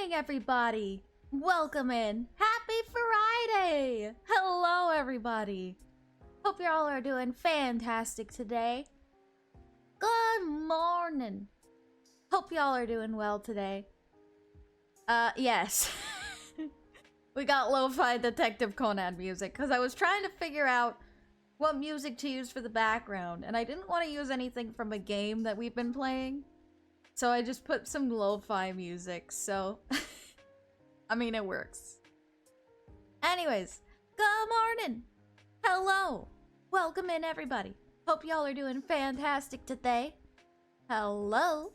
morning, everybody! Welcome in! Happy Friday! Hello, everybody! Hope you all are doing fantastic today. Good morning! Hope y'all are doing well today. Yes. We got lo-fi Detective Conan music, because I was trying to figure out what music to use for the background, and I didn't want to use anything from a game that we've been playing. So I just put some lo-fi music, so... I mean, it works. Anyways, good morning! Hello! Welcome in, everybody. Hope y'all are doing fantastic today. Hello!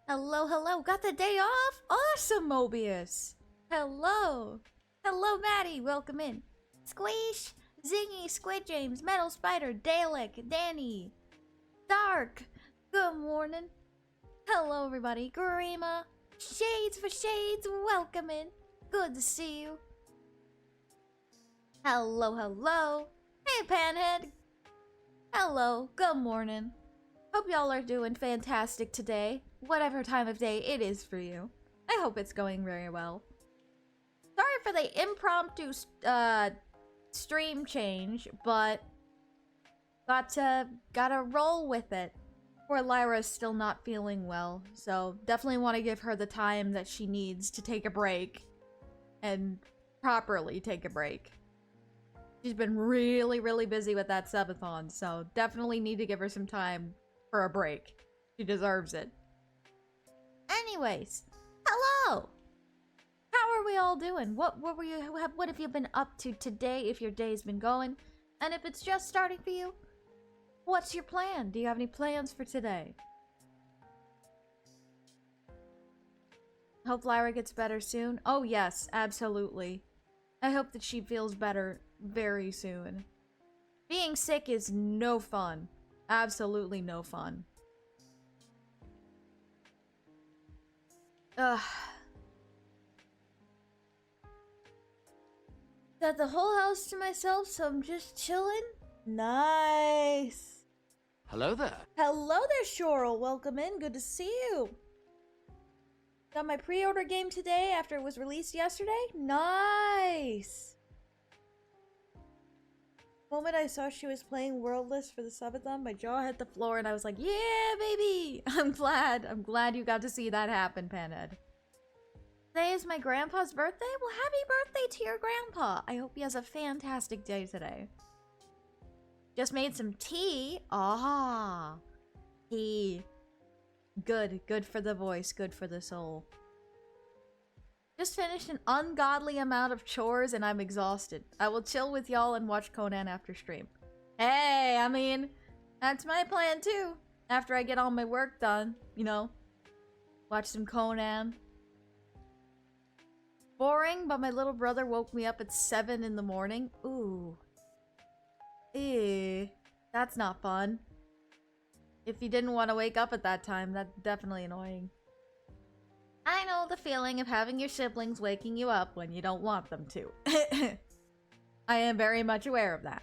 Hello, hello. Got the day off? Awesome, Mobius! Hello! Hello, Maddie. Welcome in. Squeesh! Zingy, Squid James, Metal Spider, Dalek, Danny, Dark. Good morning. Hello, everybody. Garima. Shades for Shades. Welcome in. Good to see you. Hello, hello. Hey, Panhead. Hello. Good morning. Hope y'all are doing fantastic today. Whatever time of day it is for you. I hope it's going very well. Sorry for the impromptu stream change, but gotta roll with it. Poor Lyra's still not feeling well, so definitely want to give her the time that she needs to take a break. And properly take a break. She's been really, really busy with that subathon, so definitely need to give her some time for a break. She deserves it. Anyways, hello! How are we all doing? What have you been up to today if your day's been going? And if it's just starting for you, what's your plan? Do you have any plans for today? Hope Lyra gets better soon. Oh yes, absolutely. I hope that she feels better very soon. Being sick is no fun. Absolutely no fun. Ugh. Got the whole house to myself, so I'm just chilling. Nice. Hello there. Hello there, Shoral. Welcome in. Good to see you. Got my pre-order game today after it was released yesterday. Nice. The moment I saw she was playing Worldless for the subathon, my jaw hit the floor and I was like, yeah, baby. I'm glad you got to see that happen, Panhead. Today is my grandpa's birthday? Well, happy birthday to your grandpa. I hope he has a fantastic day today. Just made some tea. Ah, tea. Good for the voice, good for the soul. Just finished an ungodly amount of chores and I'm exhausted. I will chill with y'all and watch Conan after stream. Hey, I mean, that's my plan too. After I get all my work done, you know, watch some Conan. Boring, but my little brother woke me up at 7 in the morning. Ooh. Ew. That's not fun. If you didn't want to wake up at that time, that's definitely annoying. I know the feeling of having your siblings waking you up when you don't want them to. I am very much aware of that.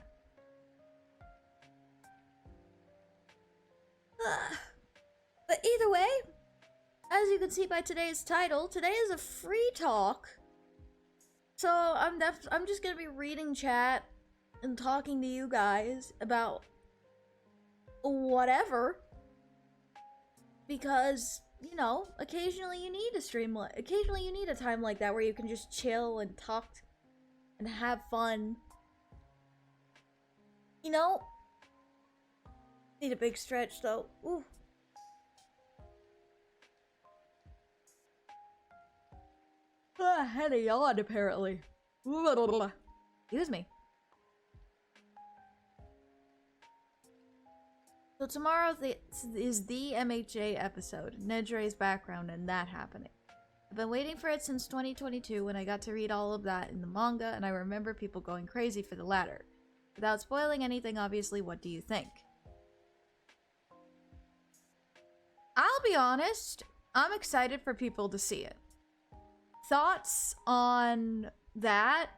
But either way, as you can see by today's title, today is a free talk. So I'm just gonna be reading chat and talking to you guys about whatever. Because, you know, occasionally you need a stream occasionally you need a time like that where you can just chill and talk and have fun. You know? Need a big stretch though. Ooh. I had a yawn apparently. Excuse me. So tomorrow is the MHA episode, Nedre's background and that happening. I've been waiting for it since 2022 when I got to read all of that in the manga, and I remember people going crazy for the latter. Without spoiling anything, obviously, what do you think? I'll be honest, I'm excited for people to see it. Thoughts on that?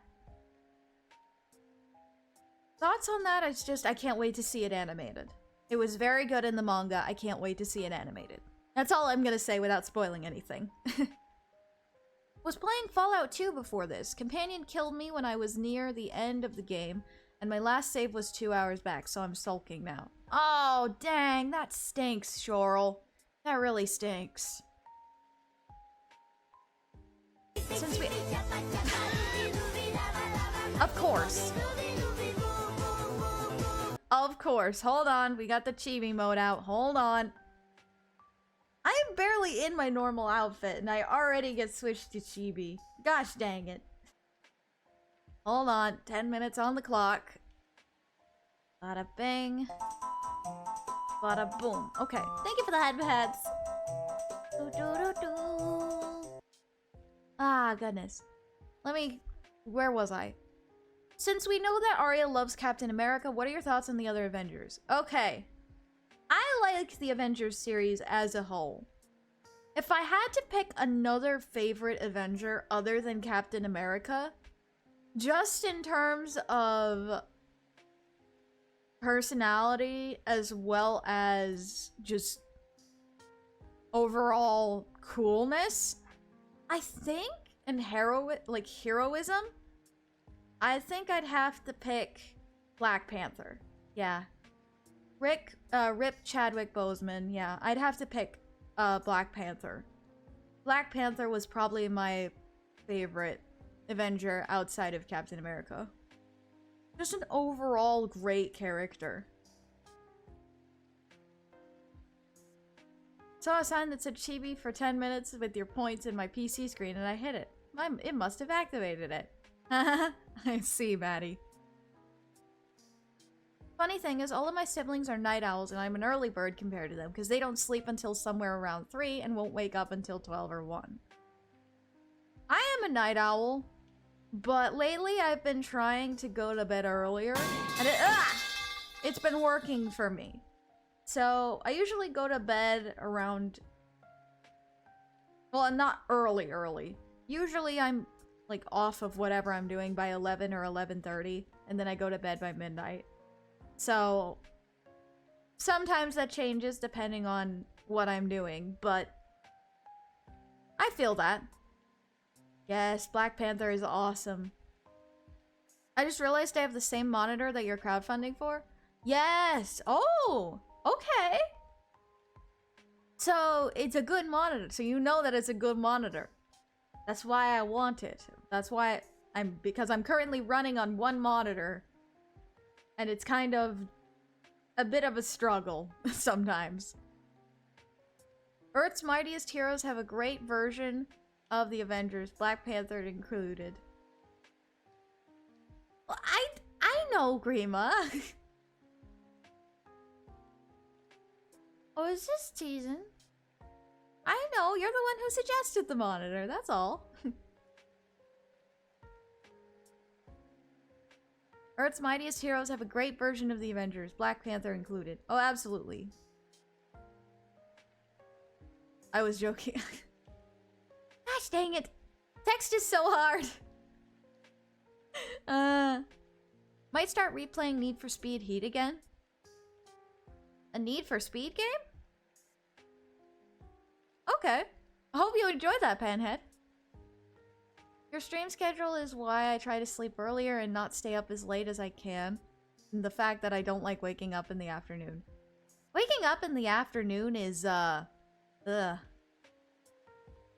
It's just, I can't wait to see it animated. It was very good in the manga. I can't wait to see it animated. That's all I'm gonna say without spoiling anything. Was playing Fallout 2 before this. Companion killed me when I was near the end of the game, and my last save was 2 hours back, so I'm sulking now. Oh, dang, that stinks, Shorel. That really stinks. Since we... Of course. Of course. Hold on, we got the chibi mode out. Hold on. I am barely in my normal outfit, and I already get switched to chibi. Gosh dang it. Hold on, 10 minutes on the clock. Bada bing. Bada boom. Okay, thank you for the heads. Ah, goodness. Where was I? Since we know that Arya loves Captain America, what are your thoughts on the other Avengers? Okay. I like the Avengers series as a whole. If I had to pick another favorite Avenger other than Captain America, just in terms of personality as well as just overall coolness, I think, and heroism, I think I'd have to pick Black Panther. Yeah. Rip Chadwick Boseman. Yeah, I'd have to pick Black Panther. Black Panther was probably my favorite Avenger outside of Captain America. Just an overall great character. Saw a sign that said chibi for 10 minutes with your points in my PC screen and I hit it. It must have activated it. I see, Maddie. Funny thing is, all of my siblings are night owls and I'm an early bird compared to them because they don't sleep until somewhere around 3 and won't wake up until 12 or 1. I am a night owl, but lately I've been trying to go to bed earlier and it's been working for me. So I usually go to bed around, well, not early. Usually I'm like off of whatever I'm doing by 11 or 11:30 and then I go to bed by midnight. So sometimes that changes depending on what I'm doing, but I feel that. Yes, Black Panther is awesome. I just realized I have the same monitor that you're crowdfunding for. Yes! Oh! Okay! So it's a good monitor, so you know that it's a good monitor. That's why I want it. That's why because I'm currently running on one monitor. And it's kind of a bit of a struggle sometimes. Earth's mightiest heroes have a great version of the Avengers, Black Panther included. Well, I know, Grima. I was just teasing. I know, you're the one who suggested the monitor, that's all. Earth's mightiest heroes have a great version of the Avengers, Black Panther included. Oh, absolutely. I was joking. Gosh dang it. Text is so hard. Might start replaying Need for Speed Heat again. A Need for Speed game? Okay. I hope you enjoyed that, Panhead. Your stream schedule is why I try to sleep earlier and not stay up as late as I can. And the fact that I don't like waking up in the afternoon. Waking up in the afternoon is, ugh.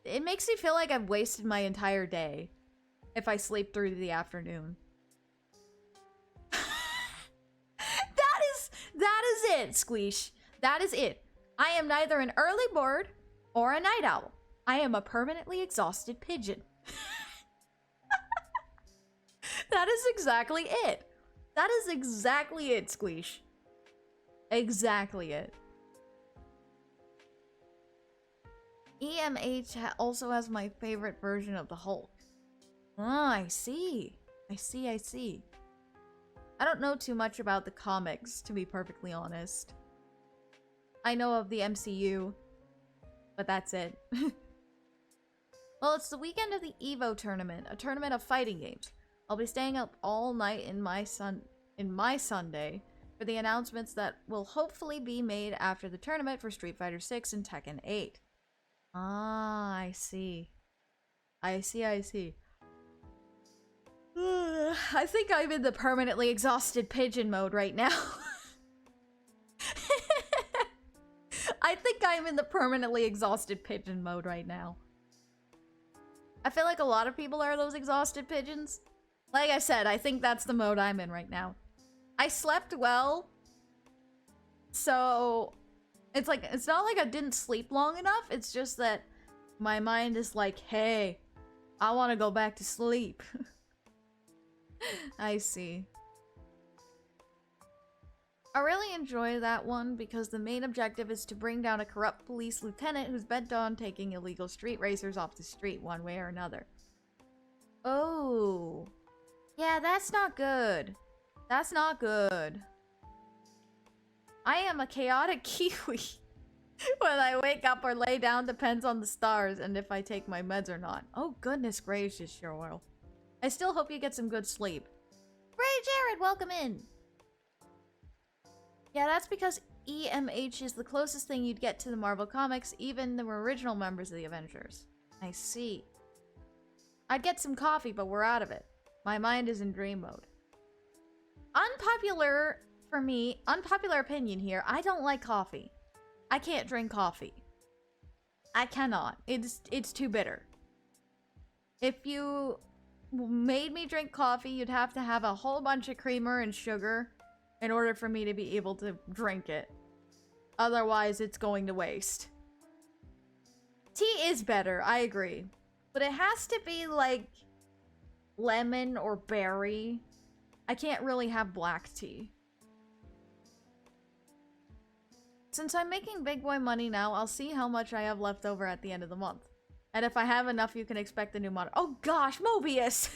It makes me feel like I've wasted my entire day if I sleep through the afternoon. That is it, Squeesh. That is it. I am neither an early bird or a night owl. I am a permanently exhausted pigeon. That is exactly it. That is exactly it, Squeesh. Exactly it. EMH also has my favorite version of the Hulk. Ah, I see. I see. I don't know too much about the comics, to be perfectly honest. I know of the MCU, but that's it. Well, it's the weekend of the EVO tournament, a tournament of fighting games. I'll be staying up all night in my Sunday for the announcements that will hopefully be made after the tournament for Street Fighter 6 and Tekken 8. Ah, I see. I see. I think I'm in the permanently exhausted pigeon mode right now. I think I'm in the permanently exhausted pigeon mode right now. I feel like a lot of people are those exhausted pigeons. Like I said, I think that's the mode I'm in right now. I slept well, so it's not like I didn't sleep long enough. It's just that my mind is like, hey, I want to go back to sleep. I see. I really enjoy that one because the main objective is to bring down a corrupt police lieutenant who's bent on taking illegal street racers off the street one way or another. Oh. Yeah, that's not good. That's not good. I am a chaotic Kiwi. When I wake up or lay down depends on the stars and if I take my meds or not. Oh, goodness gracious, Sherwell. I still hope you get some good sleep. Ray Jared, welcome in. Yeah, that's because EMH is the closest thing you'd get to the Marvel Comics, even the original members of the Avengers. I see. I'd get some coffee, but we're out of it. My mind is in dream mode. Unpopular for me, unpopular opinion here, I don't like coffee. I can't drink coffee. I cannot. It's too bitter. If you made me drink coffee, you'd have to have a whole bunch of creamer and sugar in order for me to be able to drink it. Otherwise, it's going to waste. Tea is better, I agree. But it has to be like lemon or berry. I can't really have black tea. Since I'm making big boy money now, I'll see how much I have left over at the end of the month. And if I have enough, you can expect a new model. Oh gosh, Mobius!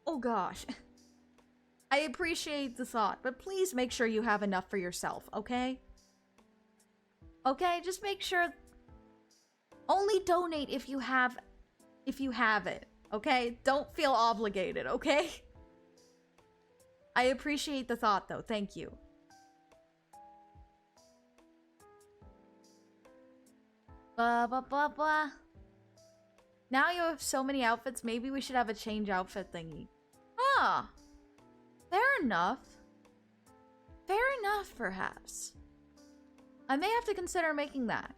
Oh gosh. I appreciate the thought, but please make sure you have enough for yourself, okay? Okay, just make sure... Only donate if you have it, okay? Don't feel obligated, okay? I appreciate the thought, though. Thank you. Blah, blah, blah, blah. Now you have so many outfits, maybe we should have a change outfit thingy. Ah. Fair enough. Fair enough, perhaps. I may have to consider making that.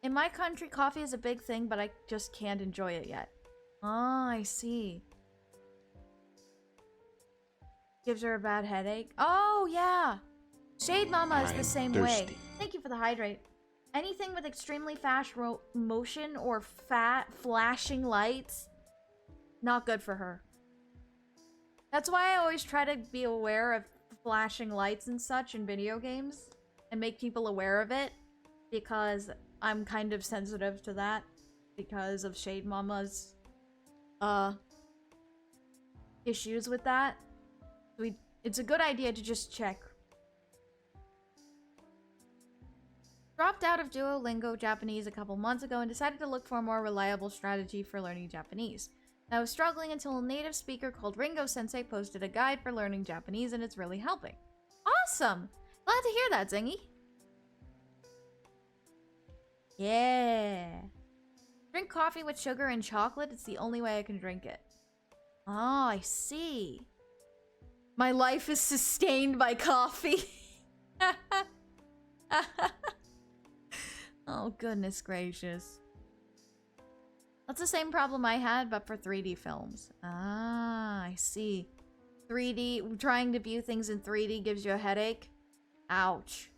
In my country, coffee is a big thing, but I just can't enjoy it yet. Ah, I see. Gives her a bad headache. Oh, yeah. Shade Mama is the same way. Thank you for the hydrate. Anything with extremely fast motion or flashing lights, not good for her. That's why I always try to be aware of flashing lights and such in video games and make people aware of it, because I'm kind of sensitive to that because of Shade Mama's issues with that. It's a good idea to just check. Dropped out of Duolingo Japanese a couple months ago and decided to look for a more reliable strategy for learning Japanese. I was struggling until a native speaker called Ringo Sensei posted a guide for learning Japanese, and it's really helping. Awesome! Glad to hear that, Zingy. Yeah. Drink coffee with sugar and chocolate. It's the only way I can drink it. Oh, I see. My life is sustained by coffee. Oh, goodness gracious. That's the same problem I had, but for 3D films. Ah, I see. 3D, trying to view things in 3D gives you a headache. Ouch.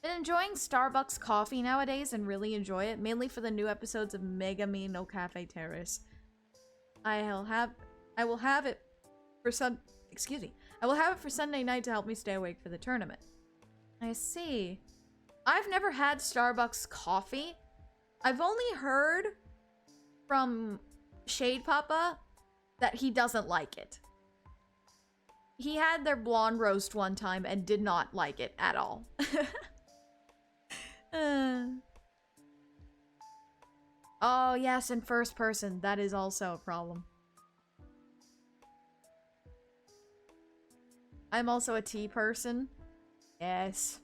Been enjoying Starbucks coffee nowadays and really enjoy it, mainly for the new episodes of Megami no Cafe Terrace. I will have it for Sunday night to help me stay awake for the tournament. I see. I've never had Starbucks coffee. I've only heard from Shade Papa that he doesn't like it. He had their blonde roast one time and did not like it at all. Oh, yes, in first person. That is also a problem. I'm also a tea person. Yes.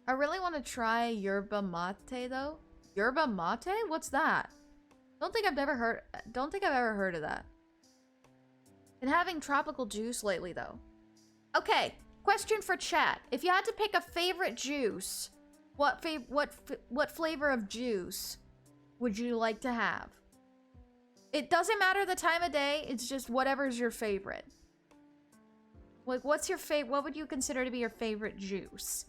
I really want to try yerba mate though. Yerba mate? What's that? Don't think I've ever heard of that. Been having tropical juice lately though. Okay, question for chat. If you had to pick a favorite juice, what flavor of juice would you like to have? It doesn't matter the time of day, it's just whatever's your favorite. Like, what's your favorite? What would you consider to be your favorite juice?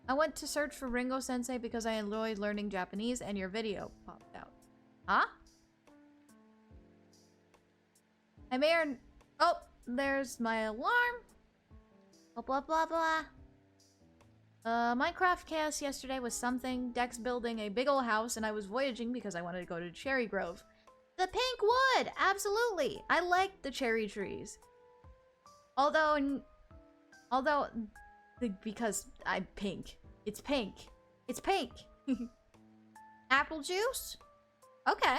I went to search for Ringo Sensei because I enjoyed learning Japanese and your video popped out. Huh? I may or... Oh, there's my alarm. Blah, blah, blah, blah. Minecraft chaos yesterday was something. Dex building a big old house and I was voyaging because I wanted to go to Cherry Grove. The pink wood! Absolutely! I like the cherry trees. Because I'm pink. It's pink. It's pink. Apple juice? Okay.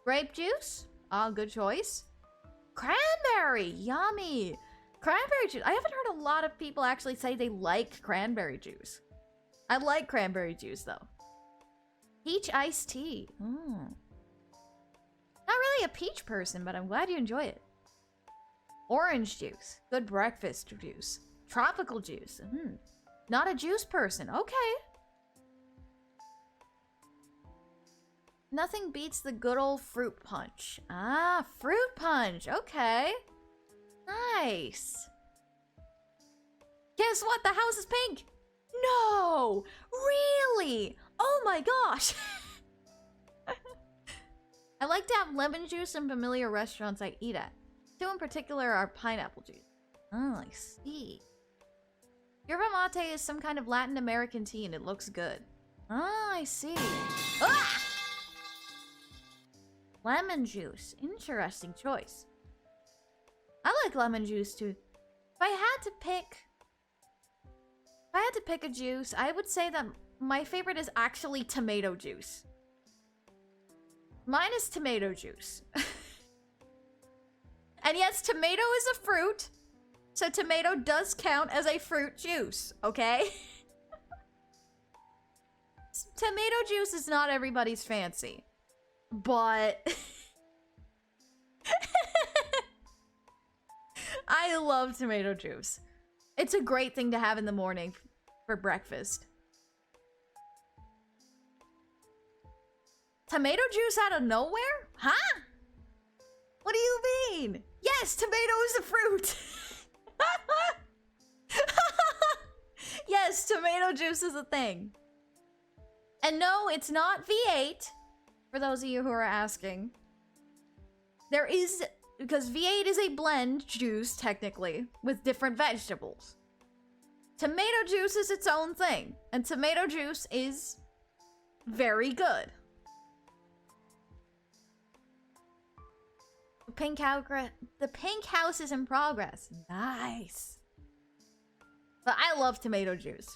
Grape juice? Oh, good choice. Cranberry! Yummy! Cranberry juice. I haven't heard a lot of people actually say they like cranberry juice. I like cranberry juice, though. Peach iced tea. Not really a peach person, but I'm glad you enjoy it. Orange juice. Good breakfast juice. Tropical juice. Not a juice person. Okay. Nothing beats the good old fruit punch. Ah, fruit punch. Okay. Nice. Guess what? The house is pink. No! Really? Oh my gosh. I like to have lemon juice in familiar restaurants I eat at. Two in particular are pineapple juice. Oh, I see. Yerba mate is some kind of Latin American tea and it looks good. Oh, I see. Ah! Lemon juice. Interesting choice. I like lemon juice too. If I had to pick a juice, I would say that my favorite is actually tomato juice. Mine is tomato juice. And yes, tomato is a fruit. So tomato does count as a fruit juice, okay? Tomato juice is not everybody's fancy. But... I love tomato juice. It's a great thing to have in the morning for breakfast. Tomato juice out of nowhere? Huh? What do you mean? Yes, tomato is a fruit. Yes, tomato juice is a thing. And no, it's not V8. For those of you who are asking. There is... Because V8 is a blend juice, technically, with different vegetables. Tomato juice is its own thing. And tomato juice is very good. The pink house is in progress. Nice. But I love tomato juice.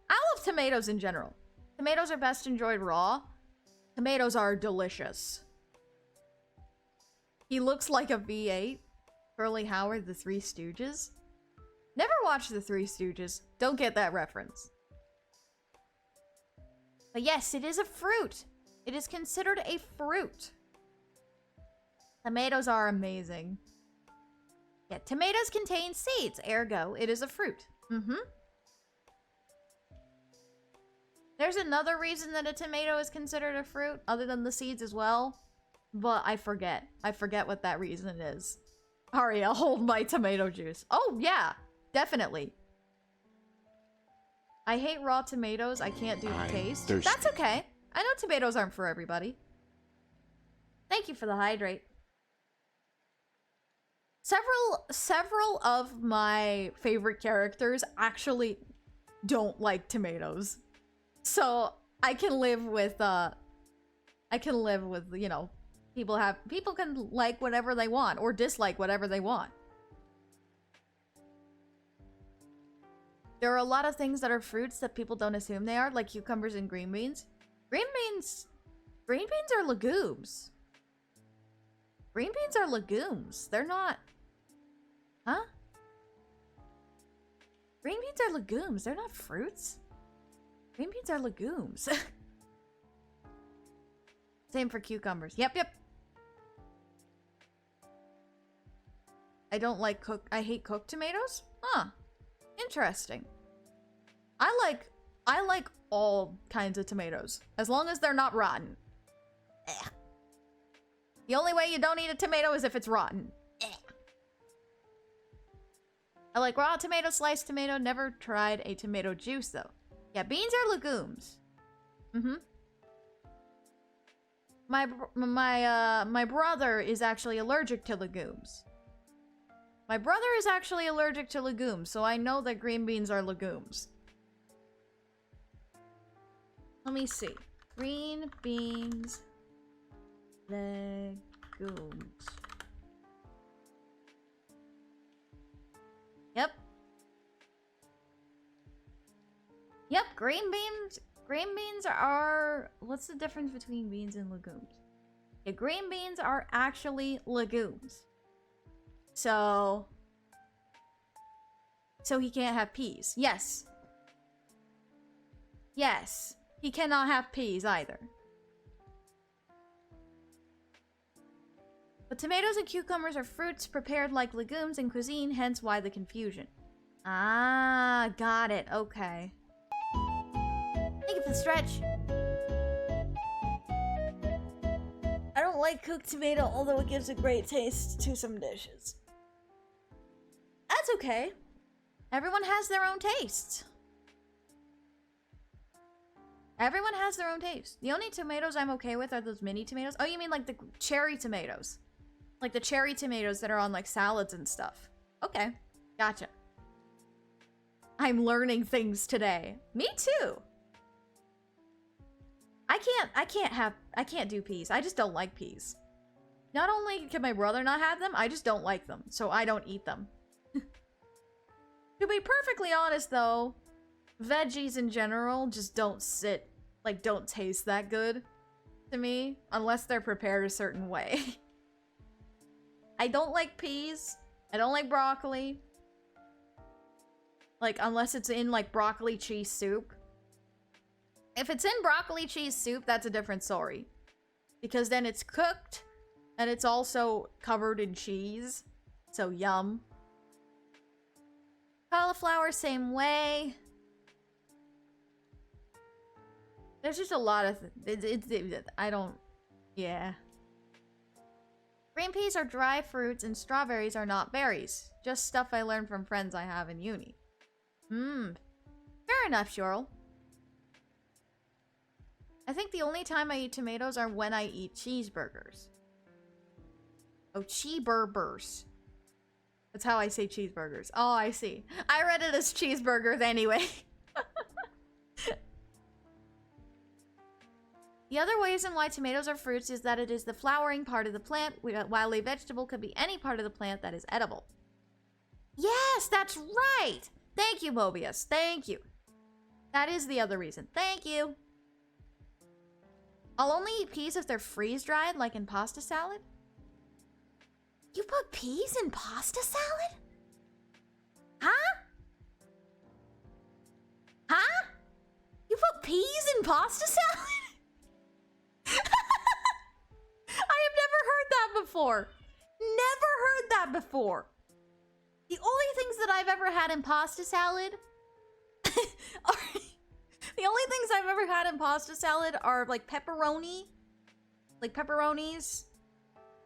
I love tomatoes in general. Tomatoes are best enjoyed raw. Tomatoes are delicious. He looks like a V8. Curly Howard, the Three Stooges. Never watched the Three Stooges. Don't get that reference. But yes, it is a fruit. It is considered a fruit. Tomatoes are amazing. Yeah, tomatoes contain seeds, ergo, it is a fruit. There's another reason that a tomato is considered a fruit, other than the seeds as well. But I forget. I forget what that reason is. Ari, I'll hold my tomato juice. Oh, yeah. Definitely. I hate raw tomatoes. I can't do the taste. That's okay. I know tomatoes aren't for everybody. Thank you for the hydrate. Several of my favorite characters actually don't like tomatoes. So I can live with, you know, people can like whatever they want or dislike whatever they want. There are a lot of things that are fruits that people don't assume they are, like cucumbers and green beans. Green beans are legumes. Green beans are legumes. They're not... Huh? Green beans are legumes. They're not fruits. Green beans are legumes. Same for cucumbers. Yep. I hate cooked tomatoes? Huh. Interesting. I like all kinds of tomatoes. As long as they're not rotten. Eh. The only way you don't eat a tomato is if it's rotten. Eh. I like raw tomato, sliced tomato. Never tried a tomato juice, though. Yeah, beans are legumes. My brother is actually allergic to legumes. So I know that green beans are legumes. Let me see. Green beans, legumes. Yep, green beans are... What's the difference between beans and legumes? Yeah, green beans are actually legumes. So he can't have peas. Yes. He cannot have peas either. But tomatoes and cucumbers are fruits prepared like legumes in cuisine, hence why the confusion. Ah, got it. Okay. Thank you for the stretch. I don't like cooked tomato, although it gives a great taste to some dishes. That's okay. Everyone has their own tastes. The only tomatoes I'm okay with are those mini tomatoes. Oh, you mean like the cherry tomatoes? Like the cherry tomatoes that are on like salads and stuff. Okay, gotcha. I'm learning things today. Me too. I can't do peas. I just don't like peas. Not only can my brother not have them, I just don't like them, so I don't eat them. To be perfectly honest though, veggies in general just don't taste that good to me unless they're prepared a certain way. I don't like peas. I don't like broccoli. Like, unless it's in like broccoli cheese soup. If it's in broccoli cheese soup, that's a different story. Because then it's cooked and it's also covered in cheese. So yum. Cauliflower, same way. There's just a lot of... Yeah. Green peas are dry fruits and strawberries are not berries. Just stuff I learned from friends I have in uni. Fair enough, Shorel. I think the only time I eat tomatoes are when I eat cheeseburgers. Oh, cheeseburgers. That's how I say cheeseburgers. Oh, I see. I read it as cheeseburgers anyway. The other reason why tomatoes are fruits is that it is the flowering part of the plant, while a vegetable could be any part of the plant that is edible. Yes, that's right! Thank you, Mobius. Thank you. That is the other reason. Thank you. I'll only eat peas if they're freeze-dried, like in pasta salad. You put peas in pasta salad? Huh? Huh? You put peas in pasta salad? I have never heard that before. Never heard that before. The only things that I've ever had in pasta salad are... The only things I've ever had in pasta salad are like pepperoni. Like pepperonis.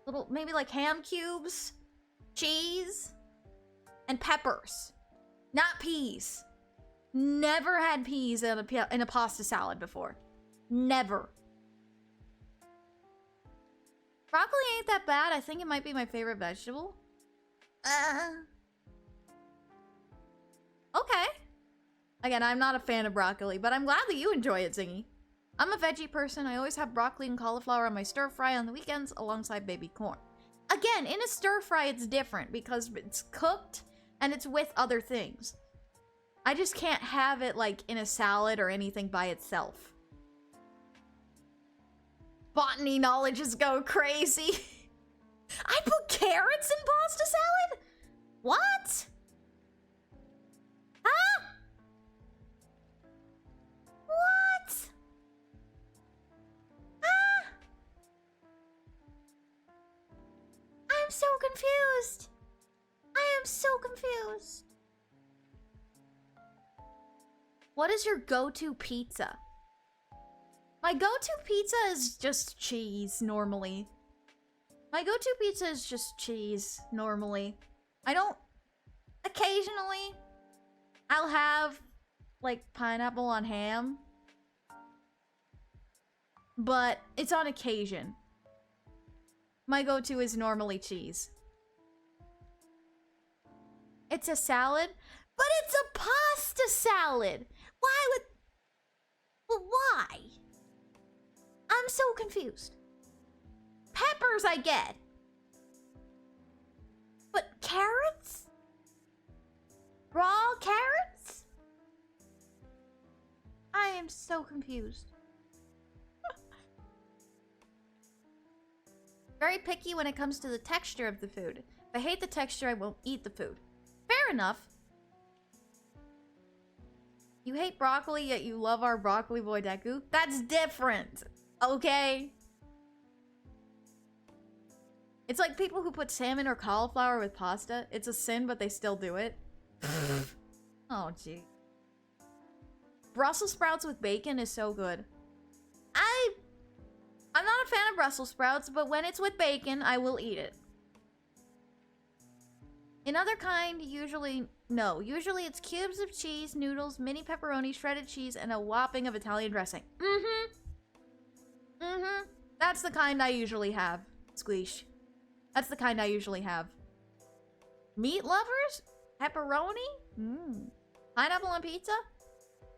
Little, maybe like ham cubes. Cheese. And peppers. Not peas. Never had peas in a pasta salad before. Never. Broccoli ain't that bad. I think it might be my favorite vegetable. Okay. Again, I'm not a fan of broccoli, but I'm glad that you enjoy it, Zingy. I'm a veggie person. I always have broccoli and cauliflower on my stir fry on the weekends alongside baby corn. Again, in a stir fry, it's different because it's cooked and it's with other things. I just can't have it like in a salad or anything by itself. Botany knowledges go crazy. I put carrots in pasta salad? What? Huh? What? Huh? I'm so confused. I am so confused. What is your go-to pizza? My go-to pizza is just cheese, normally. My go-to pizza is just cheese, normally. I don't... Occasionally, I'll have, like, pineapple on ham. But it's on occasion. My go-to is normally cheese. It's a salad, but it's a pasta salad! Why would... Well, why? I'm so confused. Peppers I get. But carrots? Raw carrots? I am so confused. Very picky when it comes to the texture of the food. If I hate the texture, I won't eat the food. Fair enough. You hate broccoli, yet you love our broccoli boy Deku? That's different, okay? It's like people who put salmon or cauliflower with pasta. It's a sin, but they still do it. Oh, gee. Brussels sprouts with bacon is so good. I'm not a fan of Brussels sprouts, but when it's with bacon, I will eat it. Another kind, usually... No, usually it's cubes of cheese, noodles, mini pepperoni, shredded cheese, and a whopping of Italian dressing. That's the kind I usually have. Squeesh. That's the kind I usually have. Meat lovers? Pepperoni? Pineapple on pizza?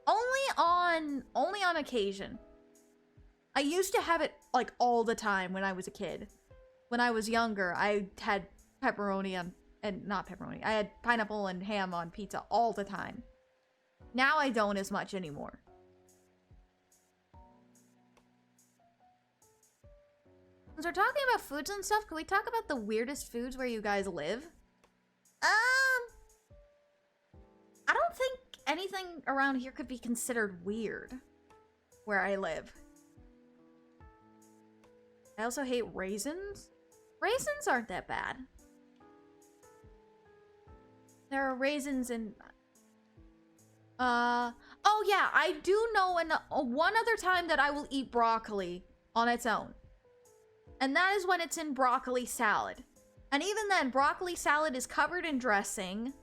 Only on occasion. I used to have it, like, all the time when I was a kid. When I was younger, I had pepperoni on... And not pepperoni. I had pineapple and ham on pizza all the time. Now I don't as much anymore. Since we're talking about foods and stuff, can we talk about the weirdest foods where you guys live? I don't think anything around here could be considered weird where I live. I also hate raisins. Raisins aren't that bad. There are raisins in... Oh yeah, I do know one other time that I will eat broccoli on its own. And that is when it's in broccoli salad. And even then, broccoli salad is covered in dressing.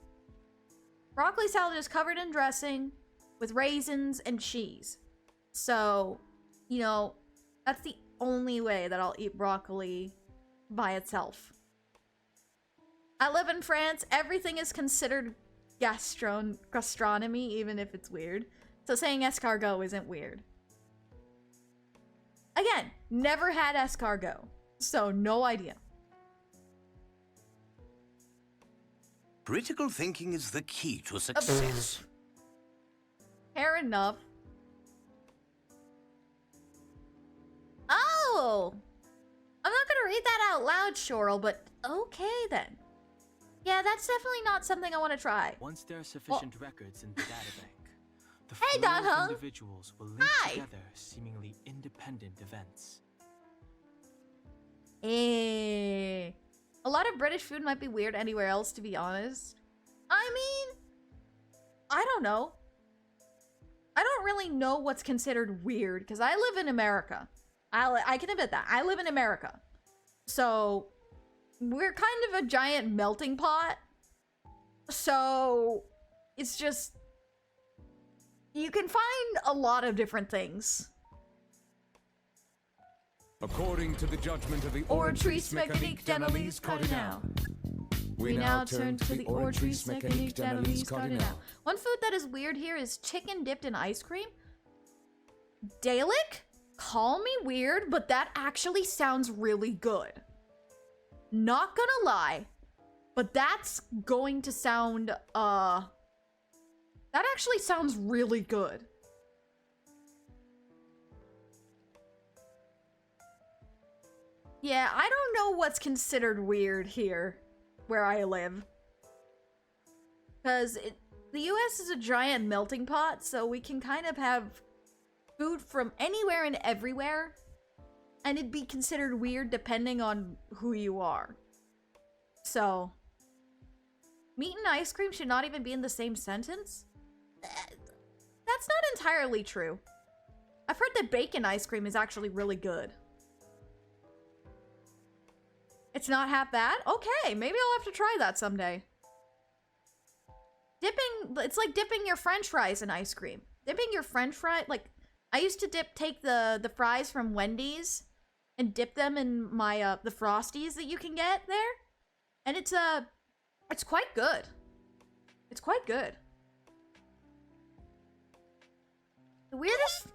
Broccoli salad is covered in dressing with raisins and cheese. So, you know, that's the only way that I'll eat broccoli by itself. I live in France. Everything is considered gastronomy, even if it's weird. So saying escargot isn't weird. Again, never had escargot, so no idea. Critical thinking is the key to success. Fair enough. Oh! I'm not gonna read that out loud, Shorel, but okay then. Yeah, that's definitely not something I want to try. Once there are sufficient records in the databank, the Hey, flow Donho. of individuals will link Hi. together seemingly independent events. A lot of British food might be weird anywhere else, to be honest. I mean, I don't know. I don't really know what's considered weird, because I live in America. I can admit that. I live in America. So, we're kind of a giant melting pot. So, it's just... You can find a lot of different things. According to the judgment of the Oratrice Oratrice Mécanique Mécanique d'Analyse d'Analyse Cardinal, We now turn to the Oratrice Mécanique d'Analyse Cardinal. One food that is weird here is chicken dipped in ice cream. Dalek? Call me weird, but that actually sounds really good. Not gonna lie, but that's going to sound, that actually sounds really good. Yeah, I don't know what's considered weird here, where I live. Because the US is a giant melting pot, so we can kind of have food from anywhere and everywhere. And it'd be considered weird depending on who you are. So, meat and ice cream should not even be in the same sentence? That's not entirely true. I've heard that bacon ice cream is actually really good. It's not half bad? Okay, maybe I'll have to try that someday. It's like dipping your french fries in ice cream. Dipping your french fry, like, I used to take the fries from Wendy's and dip them in my, the Frosties that you can get there. And it's quite good. It's quite good. The weirdest...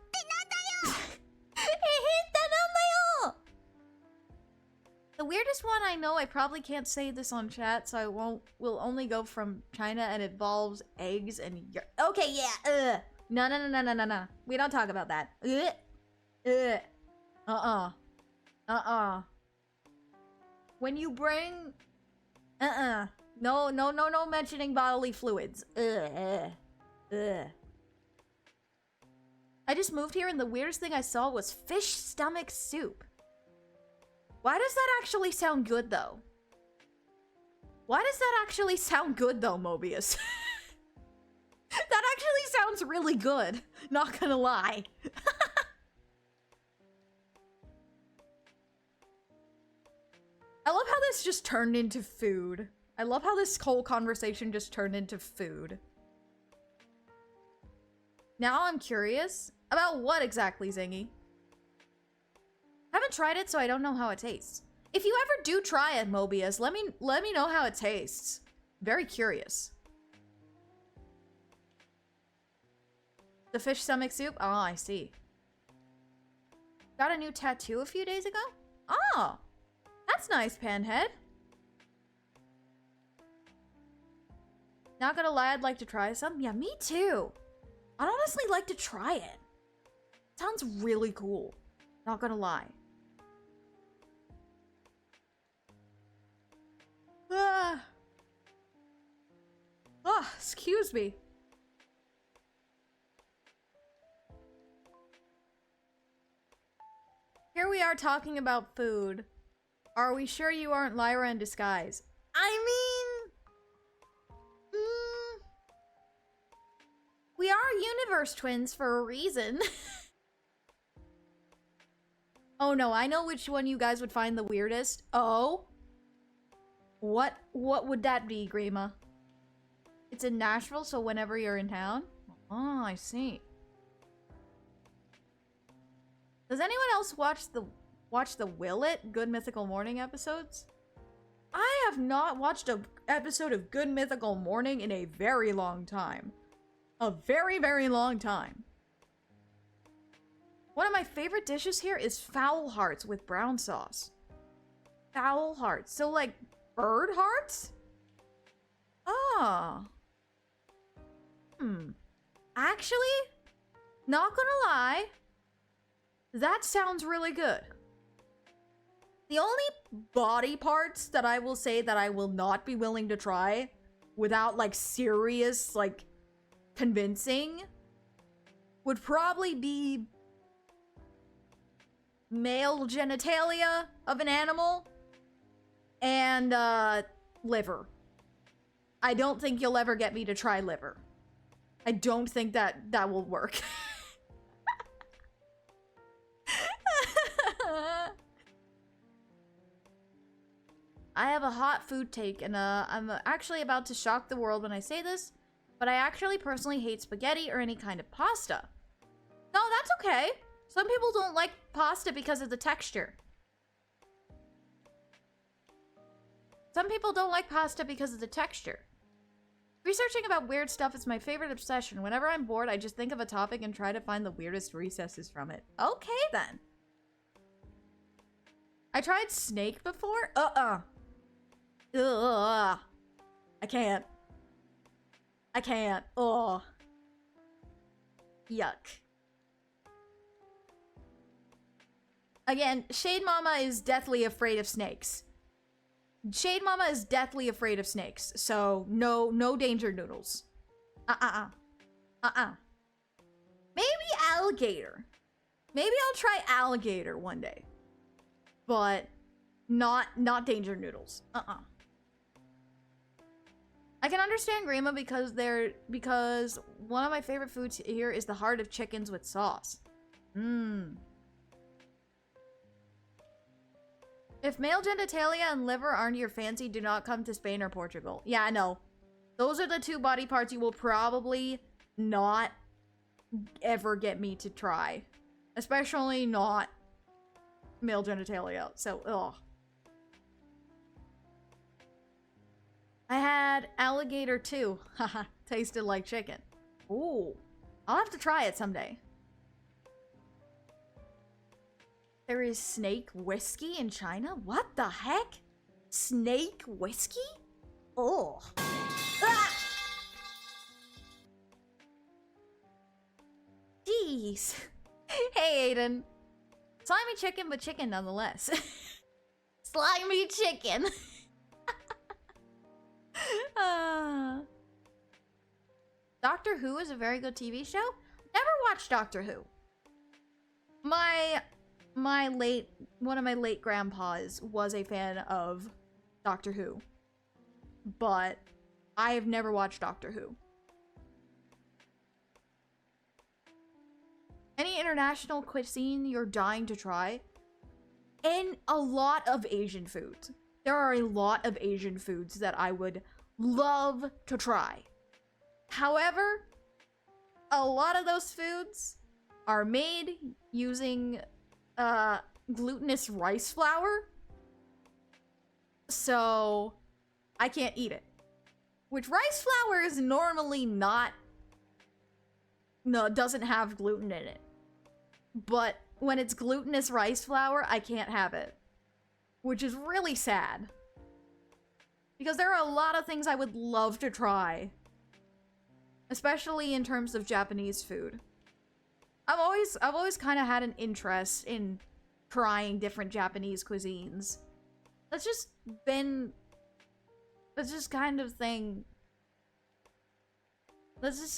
The weirdest one I know, I probably can't say this on chat, so I will only go from China, and it involves eggs and okay, yeah, No. We don't talk about that. When you bring... No mentioning bodily fluids. I just moved here, and the weirdest thing I saw was fish stomach soup. Why does that actually sound good, though? Why does that actually sound good, though, Mobius? That actually sounds really good. Not gonna lie. I love how this just turned into food. I love how this whole conversation just turned into food. Now I'm curious. About what exactly, Zingy? Haven't tried it, so I don't know how it tastes. If you ever do try it, Mobius, let me know how it tastes. Very curious. The fish stomach soup? Oh, I see. Got a new tattoo a few days ago? Oh, that's nice, Panhead. Not gonna lie, I'd like to try some. Yeah, me too. I'd honestly like to try it. Sounds really cool. Not gonna lie. Excuse me. Here we are talking about food. Are we sure you aren't Lyra in disguise? I mean... we are universe twins for a reason. Oh no, I know which one you guys would find the weirdest. Oh? What would that be, Grima? It's in Nashville, so whenever you're in town? Oh, I see. Does anyone else watch the Will It Good Mythical Morning episodes? I have not watched an episode of Good Mythical Morning in a very long time. A very, very long time. One of my favorite dishes here is fowl hearts with brown sauce. Fowl hearts. So, like, bird hearts? Oh. Actually, not gonna lie, that sounds really good. The only body parts that I will say that I will not be willing to try without, like, serious, like, convincing would probably be male genitalia of an animal and liver. I don't think you'll ever get me to try liver. I don't think that will work. I have a hot food take, and I'm actually about to shock the world when I say this, but I actually personally hate spaghetti or any kind of pasta. No, that's okay. Some people don't like pasta because of the texture. Some people don't like pasta because of the texture. Researching about weird stuff is my favorite obsession. Whenever I'm bored, I just think of a topic and try to find the weirdest recesses from it. Okay, then. I tried snake before. Ugh. I can't. Oh. Yuck. Again, Shade Mama is deathly afraid of snakes. Shade Mama is deathly afraid of snakes, so no danger noodles. Maybe alligator. Maybe I'll try alligator one day. But not danger noodles. I can understand Grima because one of my favorite foods here is the heart of chickens with sauce. If male genitalia and liver aren't your fancy, do not come to Spain or Portugal. Yeah, I know. Those are the two body parts you will probably not ever get me to try. Especially not male genitalia. So, ugh. I had alligator too. Haha, tasted like chicken. Ooh. I'll have to try it someday. There is snake whiskey in China? What the heck? Snake whiskey? Oh. Ah! Jeez. Hey, Aiden. Slimy chicken, but chicken nonetheless. Slimy chicken. Doctor Who is a very good TV show. Never watched Doctor Who. One of my late grandpas was a fan of Doctor Who, but I have never watched Doctor Who. Any international cuisine you're dying to try? And a lot of Asian foods. There are a lot of Asian foods that I would love to try. However, a lot of those foods are made using glutinous rice flour. So I can't eat it. Which rice flour is normally doesn't have gluten in it. But when it's glutinous rice flour, I can't have it. Which is really sad. Because there are a lot of things I would love to try. Especially in terms of Japanese food. I've always kind of had an interest in trying different Japanese cuisines. That's just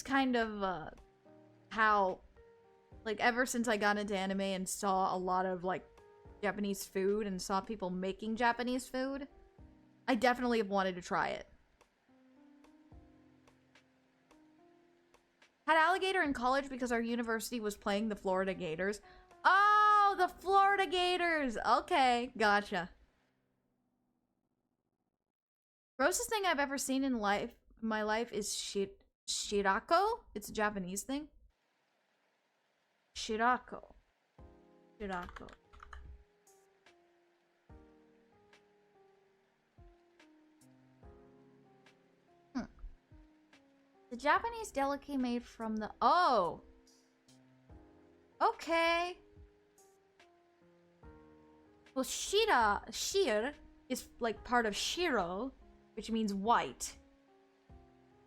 kind of how, like, ever since I got into anime and saw a lot of, like, Japanese food and saw people making Japanese food, I definitely have wanted to try it. Had alligator in college because our university was playing the Florida Gators. Oh, the Florida Gators! Okay, gotcha. Grossest thing I've ever seen in my life is shirako. It's a Japanese thing. Shirako. The Japanese delicacy made from the... Oh! Okay. Well, shir is like part of shiro, which means white.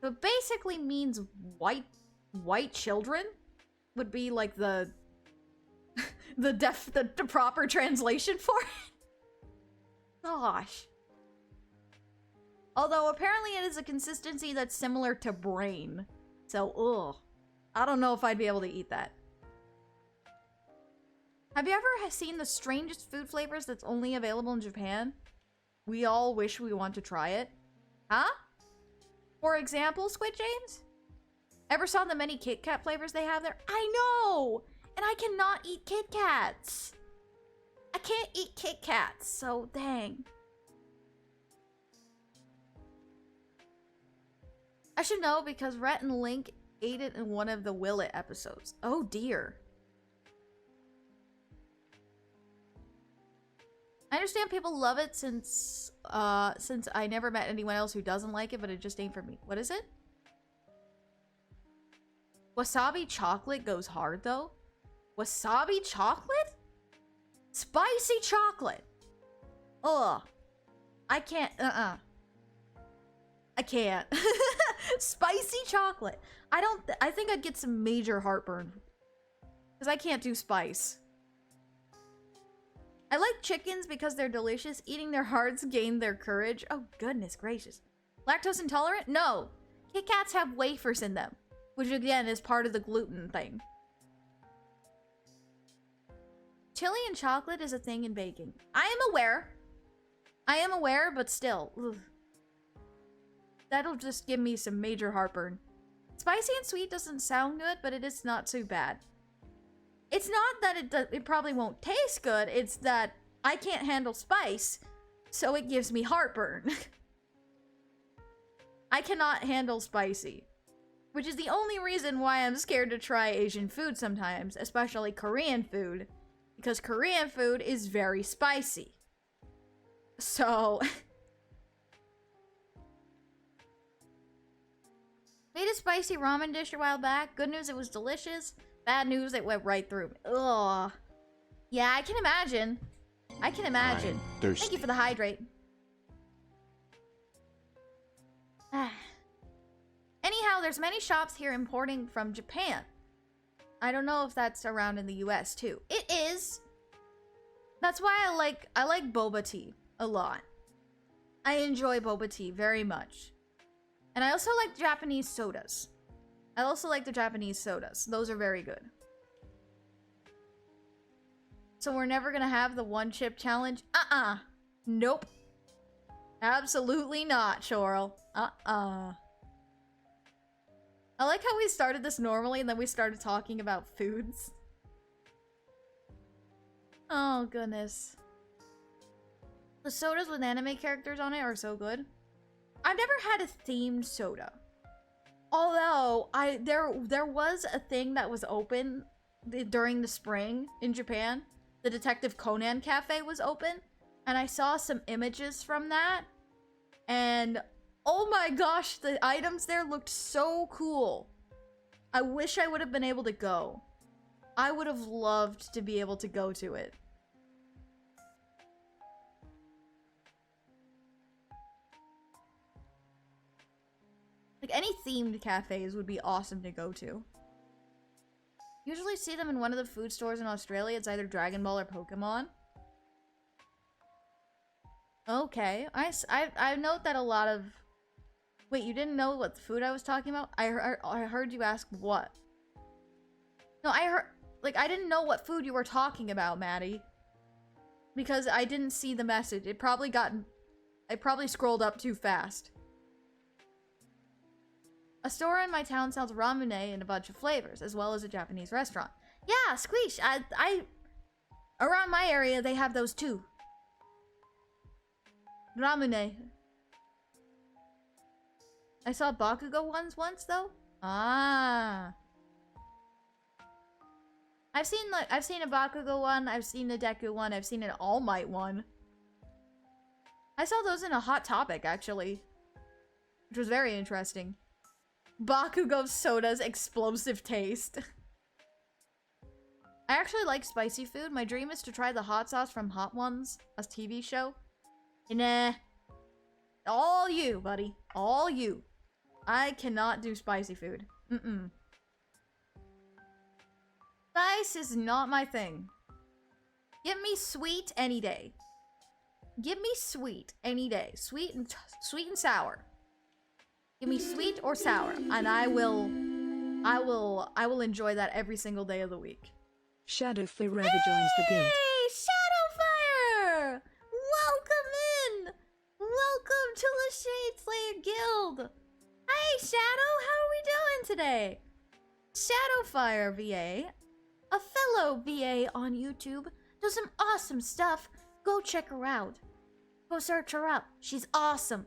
So it basically means white children would be like the proper translation for it. Gosh. Although apparently it is a consistency that's similar to brain. So, ugh. I don't know if I'd be able to eat that. Have you ever seen the strangest food flavors that's only available in Japan? We all wish we want to try it. Huh? For example, Squid James? Ever saw the many Kit Kat flavors they have there? I know! And I cannot eat Kit Kats. I can't eat Kit Kats, so dang. I should know because Rhett and Link ate it in one of the Will It episodes. Oh dear. I understand people love it since I never met anyone else who doesn't like it, but it just ain't for me. What is it? Wasabi chocolate goes hard though. Wasabi chocolate? Spicy chocolate. Ugh. I can't, I can't. Spicy chocolate. I think I'd get some major heartburn. Because I can't do spice. I like chickens because they're delicious. Eating their hearts gain their courage. Oh, goodness gracious. Lactose intolerant? No. Kit Kats have wafers in them, which again is part of the gluten thing. Chili and chocolate is a thing in baking. I am aware. I am aware, but still. Ugh. That'll just give me some major heartburn. Spicy and sweet doesn't sound good, but it is not too bad. It's not that it probably won't taste good, it's that I can't handle spice, so it gives me heartburn. I cannot handle spicy, which is the only reason why I'm scared to try Asian food sometimes, especially Korean food, because Korean food is very spicy. So... Made a spicy ramen dish a while back. Good news, it was delicious. Bad news, it went right through me. Ugh. Yeah, I can imagine. I can imagine. Thank you for the hydrate. Anyhow, there's many shops here importing from Japan. I don't know if that's around in the US too. It is. That's why I like boba tea a lot. I enjoy boba tea very much. And I also like Japanese sodas. I also like the Japanese sodas. Those are very good. So we're never gonna have the one chip challenge? Nope. Absolutely not, Chorl. I like how we started this normally and then we started talking about foods. Oh, goodness. The sodas with anime characters on it are so good. I've never had a themed soda. Although, there was a thing that was open during the spring in Japan. The Detective Conan Cafe was open. And I saw some images from that. And, oh my gosh, the items there looked so cool. I wish I would have been able to go. I would have loved to be able to go to it. Like, any themed cafes would be awesome to go to. Usually see them in one of the food stores in Australia. It's either Dragon Ball or Pokemon. Okay. I note that a lot of... Wait, you didn't know what food I was talking about? I heard you ask what? No, I heard... Like, I didn't know what food you were talking about, Maddie. Because I didn't see the message. It probably I probably scrolled up too fast. A store in my town sells ramune in a bunch of flavors, as well as a Japanese restaurant. Yeah, Squeesh! Around my area, they have those too. Ramune. I saw Bakugo ones once, though? Ah. I've seen a Bakugo one, I've seen a Deku one, I've seen an All Might one. I saw those in a Hot Topic, actually. Which was very interesting. Bakugo soda's explosive taste. I actually like spicy food. My dream is to try the hot sauce from Hot Ones, a TV show. Nah. All you, buddy. All you. I cannot do spicy food. Spice is not my thing. Give me sweet any day. Give me sweet any day. Sweet and sour. Give me sweet or sour, and I will enjoy that every single day of the week. Shadowfire joins the guild. Hey, Shadowfire! Welcome in! Welcome to the Shadeslayer Guild! Hey, Shadow, how are we doing today? Shadowfire VA, a fellow VA on YouTube, does some awesome stuff. Go check her out. Go search her up. She's awesome.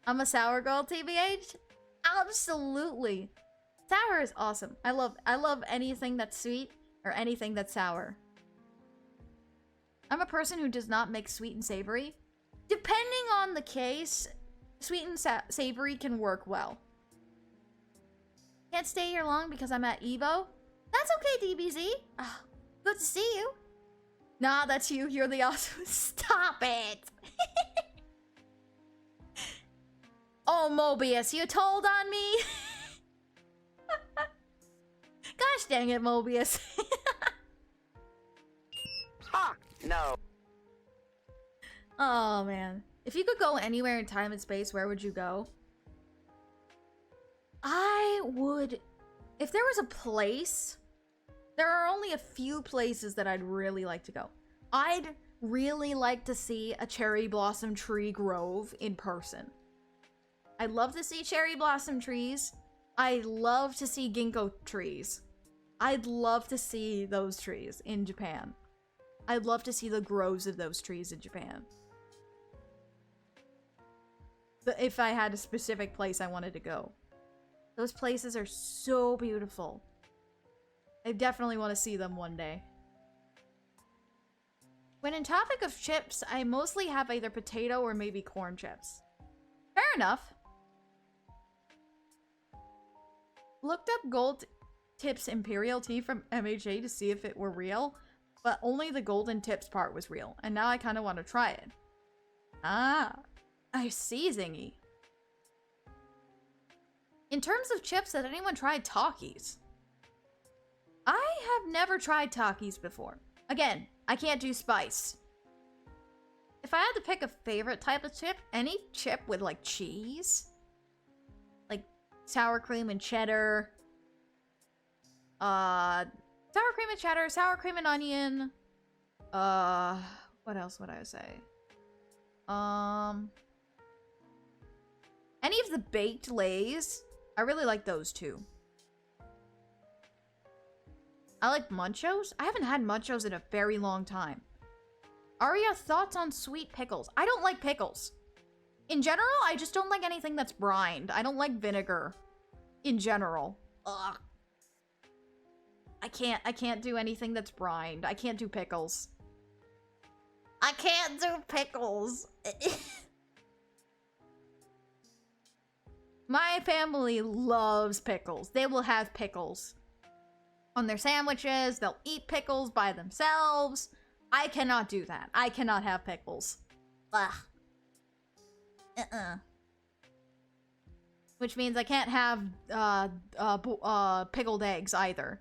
I'm a sour girl, TBH? Absolutely. Sour is awesome. I love anything that's sweet or anything that's sour. I'm a person who does not mix sweet and savory. Depending on the case, sweet and savory can work well. Can't stay here long because I'm at Evo. That's okay, DBZ. Oh, good to see you. Nah, that's you. You're the awesome. Stop it. Oh, Mobius, you told on me? Gosh dang it, Mobius. Ha! No. Oh, man. If you could go anywhere in time and space, where would you go? I would... If there was a place... There are only a few places that I'd really like to go. I'd really like to see a cherry blossom tree grove in person. I'd love to see cherry blossom trees. I love to see ginkgo trees. I'd love to see those trees in Japan. I'd love to see the groves of those trees in Japan. But if I had a specific place I wanted to go. Those places are so beautiful. I definitely want to see them one day. When in topic of chips, I mostly have either potato or maybe corn chips. Fair enough. Looked up Gold Tips Imperial Tea from MHA to see if it were real, but only the golden tips part was real, and now I kind of want to try it. Ah, I see, Zingy. In terms of chips, has anyone tried Takis? I have never tried Takis before. Again, I can't do spice. If I had to pick a favorite type of chip, any chip with like cheese, like sour cream and cheddar, sour cream and cheddar, sour cream and onion, what else would I say? Any of the baked Lays, I really like those too. I like Munchos. I haven't had Munchos in a very long time. Aria, thoughts on sweet pickles? I don't like pickles. In general, I just don't like anything that's brined. I don't like vinegar. In general. Ugh. I can't do anything that's brined. I can't do pickles. I can't do pickles. My family loves pickles. They will have pickles on their sandwiches. They'll eat pickles by themselves. I cannot do that. I cannot have pickles. Ugh. Which means I can't have pickled eggs either.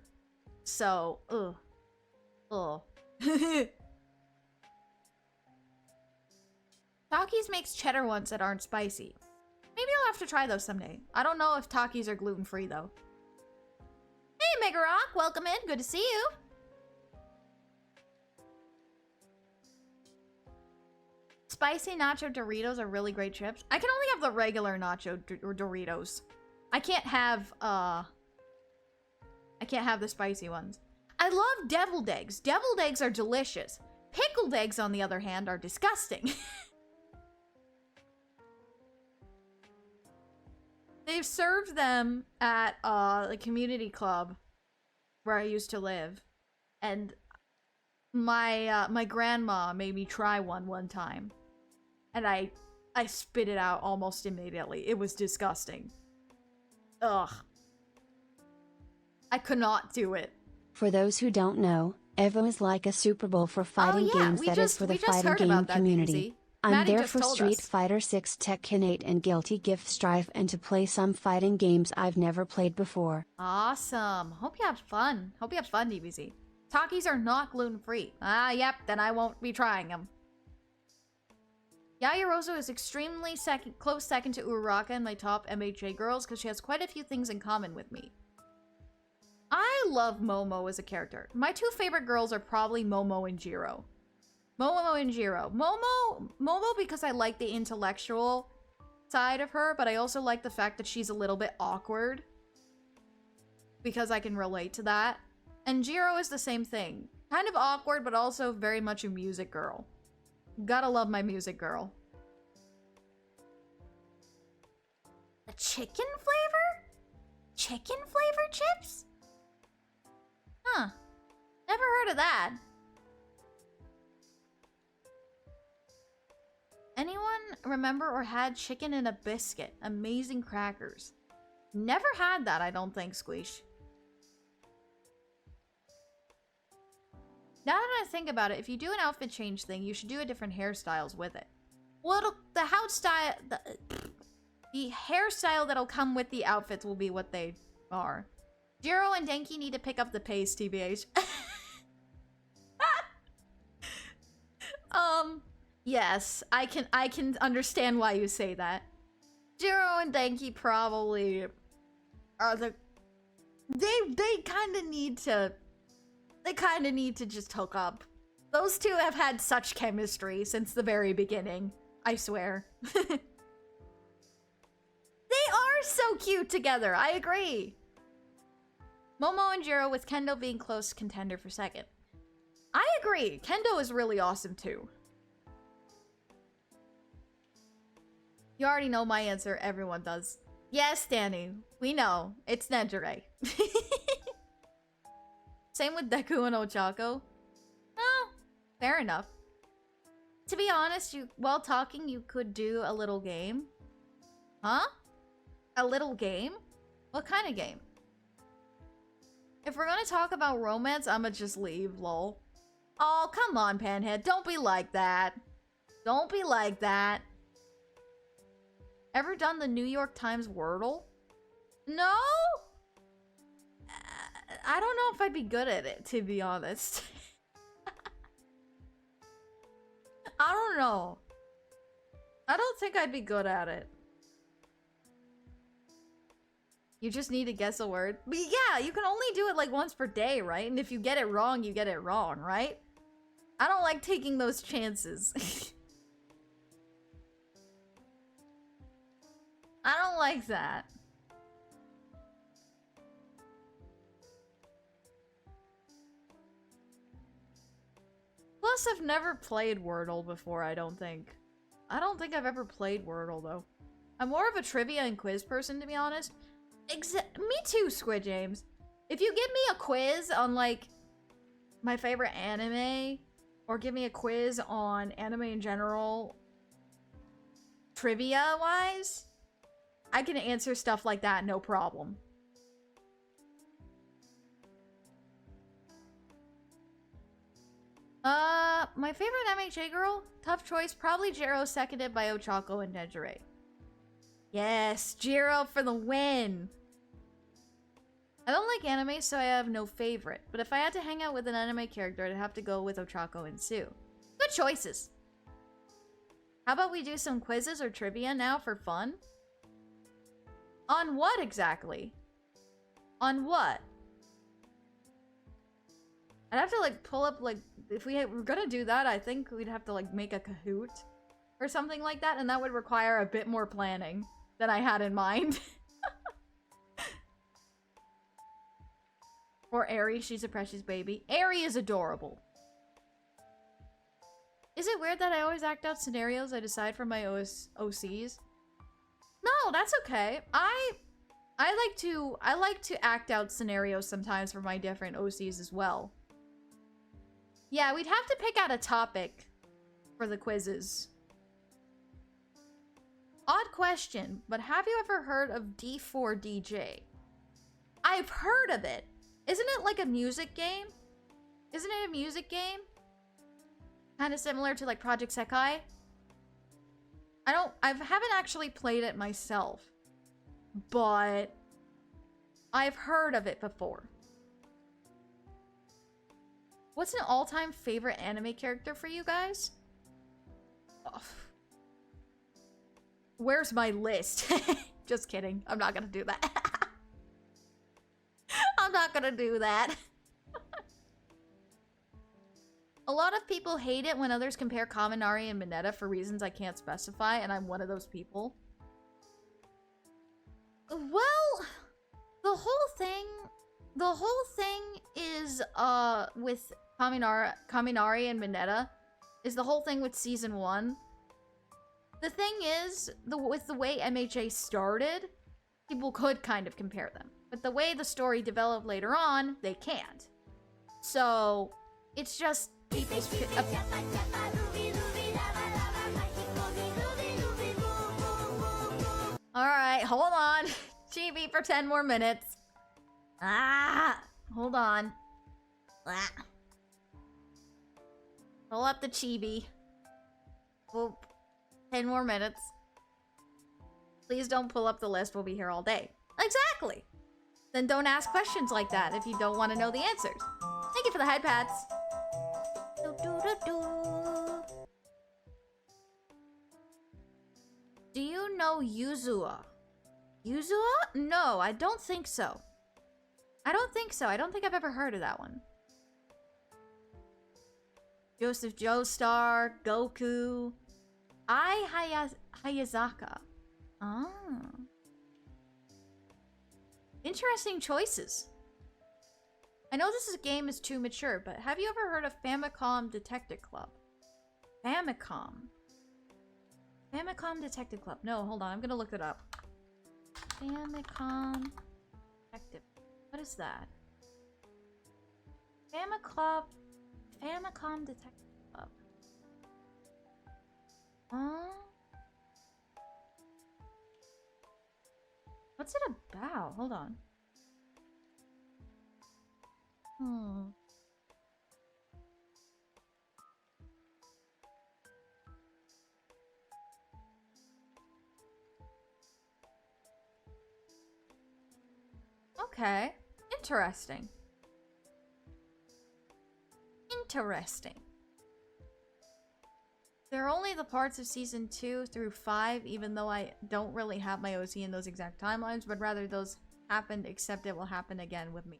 So, ugh. Ugh. Takis makes cheddar ones that aren't spicy. Maybe I'll have to try those someday. I don't know if Takis are gluten-free though. Hey, Mega Rock, welcome in. Good to see you. Spicy nacho Doritos are really great chips. I can only have the regular nacho Doritos. I can't have the spicy ones. I love deviled eggs. Deviled eggs are delicious. Pickled eggs, on the other hand, are disgusting. They've served them at the community club where I used to live, and my grandma made me try one time, and I spit it out almost immediately. It was disgusting. Ugh. I could not do it. For those who don't know, EVO is like a Super Bowl for fighting games that is for the fighting game community. I'm there for Street Fighter 6, Tekken 8 and Guilty Gear Strive, and to play some fighting games I've never played before. Awesome. Hope you have fun. Hope you have fun, DBZ. Takis are not gluten-free. Ah, yep, then I won't be trying them. Yayarozo is extremely close second to Uraraka in my top MHA girls because she has quite a few things in common with me. I love Momo as a character. My two favorite girls are probably Momo and Jiro. Momo and Jiro. Momo because I like the intellectual side of her, but I also like the fact that she's a little bit awkward. Because I can relate to that. And Jiro is the same thing. Kind of awkward, but also very much a music girl. Gotta love my music girl. A chicken flavor? Chicken flavored chips? Huh. Never heard of that. Anyone remember or had chicken in a biscuit? Amazing crackers. Never had that, I don't think, Squeesh. Now that I think about it, if you do an outfit change thing, you should do a different hairstyles with it. Well, the hairstyle that'll come with the outfits will be what they are. Jiro and Denki need to pick up the pace, TBH. Yes, I can understand why you say that. Jiro and Denki probably are the they kind of need to just hook up. Those two have had such chemistry since the very beginning, I swear. They are so cute together, I agree. Momo and Jiro with Kendo being close contender for second. I agree, Kendo is really awesome too. You already know my answer, everyone does. Yes, Danny, we know. It's Nejire. Same with Deku and Ochako. Oh, fair enough. To be honest, while talking, you could do a little game. Huh? A little game? What kind of game? If we're gonna talk about romance, I'ma just leave, lol. Oh, come on, Panhead. Don't be like that. Don't be like that. Ever done the New York Times Wordle? No? I don't know if I'd be good at it, to be honest. I don't know. I don't think I'd be good at it. You just need to guess a word. But yeah, you can only do it like once per day, right? And if you get it wrong, you get it wrong, right? I don't like taking those chances. I don't like that. Plus, I've never played Wordle before, I don't think. I don't think I've ever played Wordle, though. I'm more of a trivia and quiz person, to be honest. Me too, Squid James. If you give me a quiz on, like, my favorite anime, or give me a quiz on anime in general, trivia-wise, I can answer stuff like that, no problem. My favorite MHA girl? Tough choice, probably Jiro, seconded by Ochako and Nejire. Yes, Jiro for the win! I don't like anime, so I have no favorite. But if I had to hang out with an anime character, I'd have to go with Ochako and Sue. Good choices! How about we do some quizzes or trivia now for fun? On what exactly? On what? I'd have to like pull up like, if we were gonna do that, I think we'd have to like make a Kahoot or something like that, and that would require a bit more planning than I had in mind. Or Aerie, she's a precious baby. Aerie is adorable. Is it weird that I always act out scenarios I decide for my OCs? No, that's okay. I like to act out scenarios sometimes for my different OCs as well. Yeah, we'd have to pick out a topic for the quizzes. Odd question, but have you ever heard of D4DJ? I've heard of it. Isn't it like a music game? Isn't it a music game? Kind of similar to like Project Sekai? I haven't actually played it myself, but I've heard of it before. What's an all-time favorite anime character for you guys? Oh. Where's my list? Just kidding. I'm not gonna do that. I'm not gonna do that. A lot of people hate it when others compare Kaminari and Mineta for reasons I can't specify, and I'm one of those people. Well, the whole thing is, with Kaminari and Mineta, is the whole thing with Season 1. The thing is, with the way MHA started, people could kind of compare them. But the way the story developed later on, they can't. So, it's just people's... Alright, hold on. Chibi for 10 more minutes. Hold on. Pull up the chibi. Well, 10 more minutes. Please don't pull up the list, we'll be here all day. Exactly! Then don't ask questions like that if you don't want to know the answers. Thank you for the head pats. you know Yuzua? Yuzua? No, I don't think so. I don't think so. I don't think I've ever heard of that one. Joseph Joestar, Goku. Hayazaka. Ah. Interesting choices. I know this game is too mature, but have you ever heard of Famicom Detective Club? Famicom Detective Club. No, hold on. I'm gonna look it up. Famicom Detective. What is that? Famicom Detective Club. What's it about? Hold on. Okay. Interesting. There are only the parts of season 2 through 5, even though I don't really have my OC in those exact timelines, but rather those happened, except it will happen again with me.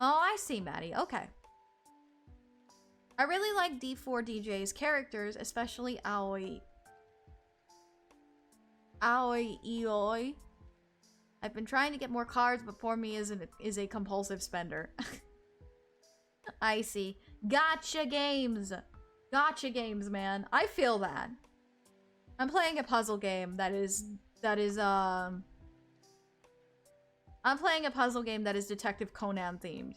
Oh, I see, Maddie. Okay. I really like D4DJ's characters, especially Aoi. Ioi. I've been trying to get more cards, but poor me is a compulsive spender. I see. Gotcha games! Gotcha games, man. I feel that. I'm playing a puzzle game that is I'm playing a puzzle game that is Detective Conan themed.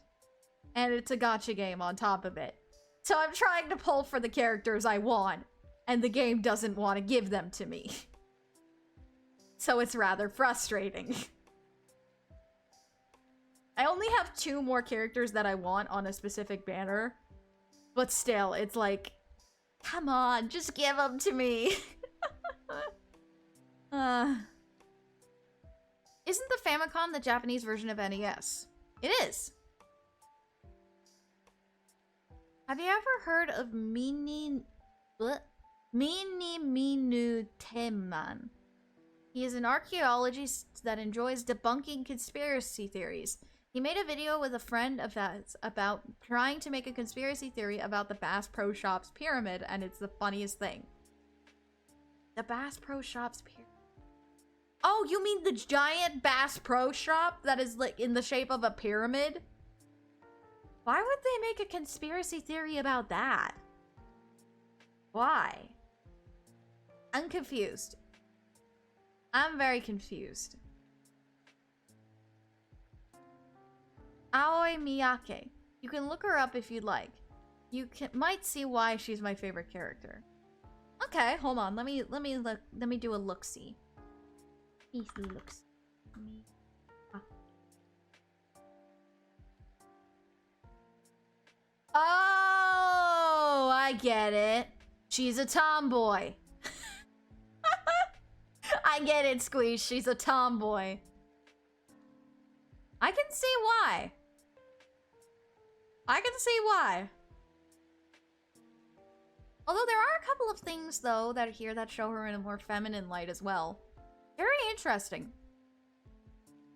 And it's a gotcha game on top of it. So I'm trying to pull for the characters I want, and the game doesn't want to give them to me. So it's rather frustrating. I only have 2 more characters that I want on a specific banner. But still, it's like, come on, just give them to me. Isn't the Famicom the Japanese version of NES? It is. Have you ever heard of Mini Minu Teman? He is an archaeologist that enjoys debunking conspiracy theories. He made a video with a friend of his about trying to make a conspiracy theory about the Bass Pro Shops pyramid, and it's the funniest thing. The Bass Pro Shops pyramid. Oh, you mean the giant Bass Pro Shop that is like in the shape of a pyramid? Why would they make a conspiracy theory about that? Why? I'm confused. I'm very confused. Aoi Miyake. You can look her up if you'd like. You might see why she's my favorite character. Okay, hold on. Let me do a look-see. Oh, I get it. She's a tomboy. I get it, Squeeze. She's a tomboy. I can see why. I can see why. Although there are a couple of things, though, that are here that show her in a more feminine light as well. Very interesting.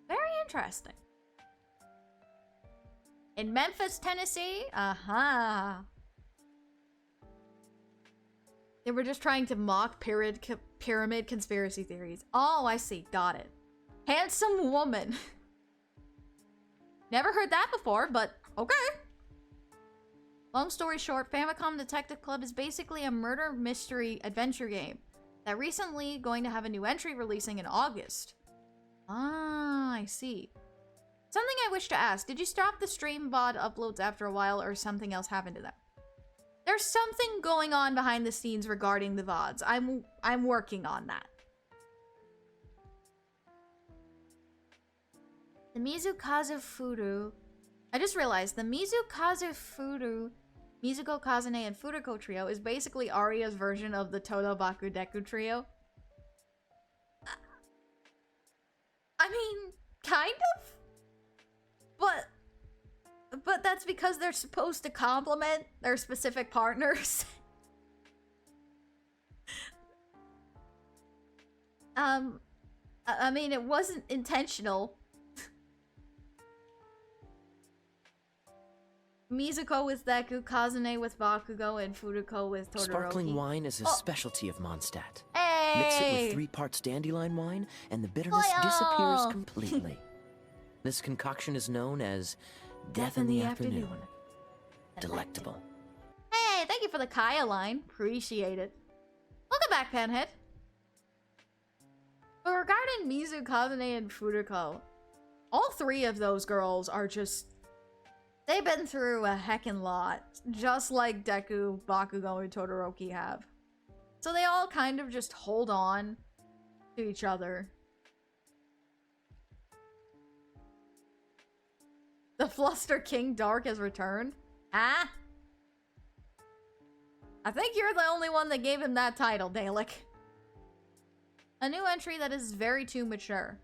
Very interesting. In Memphis, Tennessee? Aha. They were just trying to mock pyramid conspiracy theories. Oh, I see. Got it. Handsome woman. Never heard that before, but okay. Long story short, Famicom Detective Club is basically a murder mystery adventure game that recently going to have a new entry releasing in August. Ah, I see. Something I wish to ask. Did you stop the stream VOD uploads after a while or something else happened to them? There's something going on behind the scenes regarding the VODs. I'm working on that. The Mizukazu Furu. I just realized the Mizukazu Furu, Mizuko Kazune, and Furuko trio is basically Arya's version of the Todobaku Deku trio. I mean, kind of? But that's because they're supposed to complement their specific partners. I mean, it wasn't intentional. Mizuko with Deku, Kazune with Bakugo, and Furuko with Todoroki. Sparkling wine is a specialty of Mondstadt. Hey! Mix it with 3 parts dandelion wine, and the bitterness disappears completely. This concoction is known as Death in the Afternoon. Delectable. Hey, thank you for the Kaya line. Appreciate it. Welcome back, Panhead. But regarding Mizu, Kazune, and Furuko, all 3 of those girls are just... They've been through a heckin' lot, just like Deku, Bakugo, and Todoroki have. So they all kind of just hold on to each other. The Fluster King Dark has returned? Huh? I think you're the only one that gave him that title, Dalek. A new entry that is very too mature.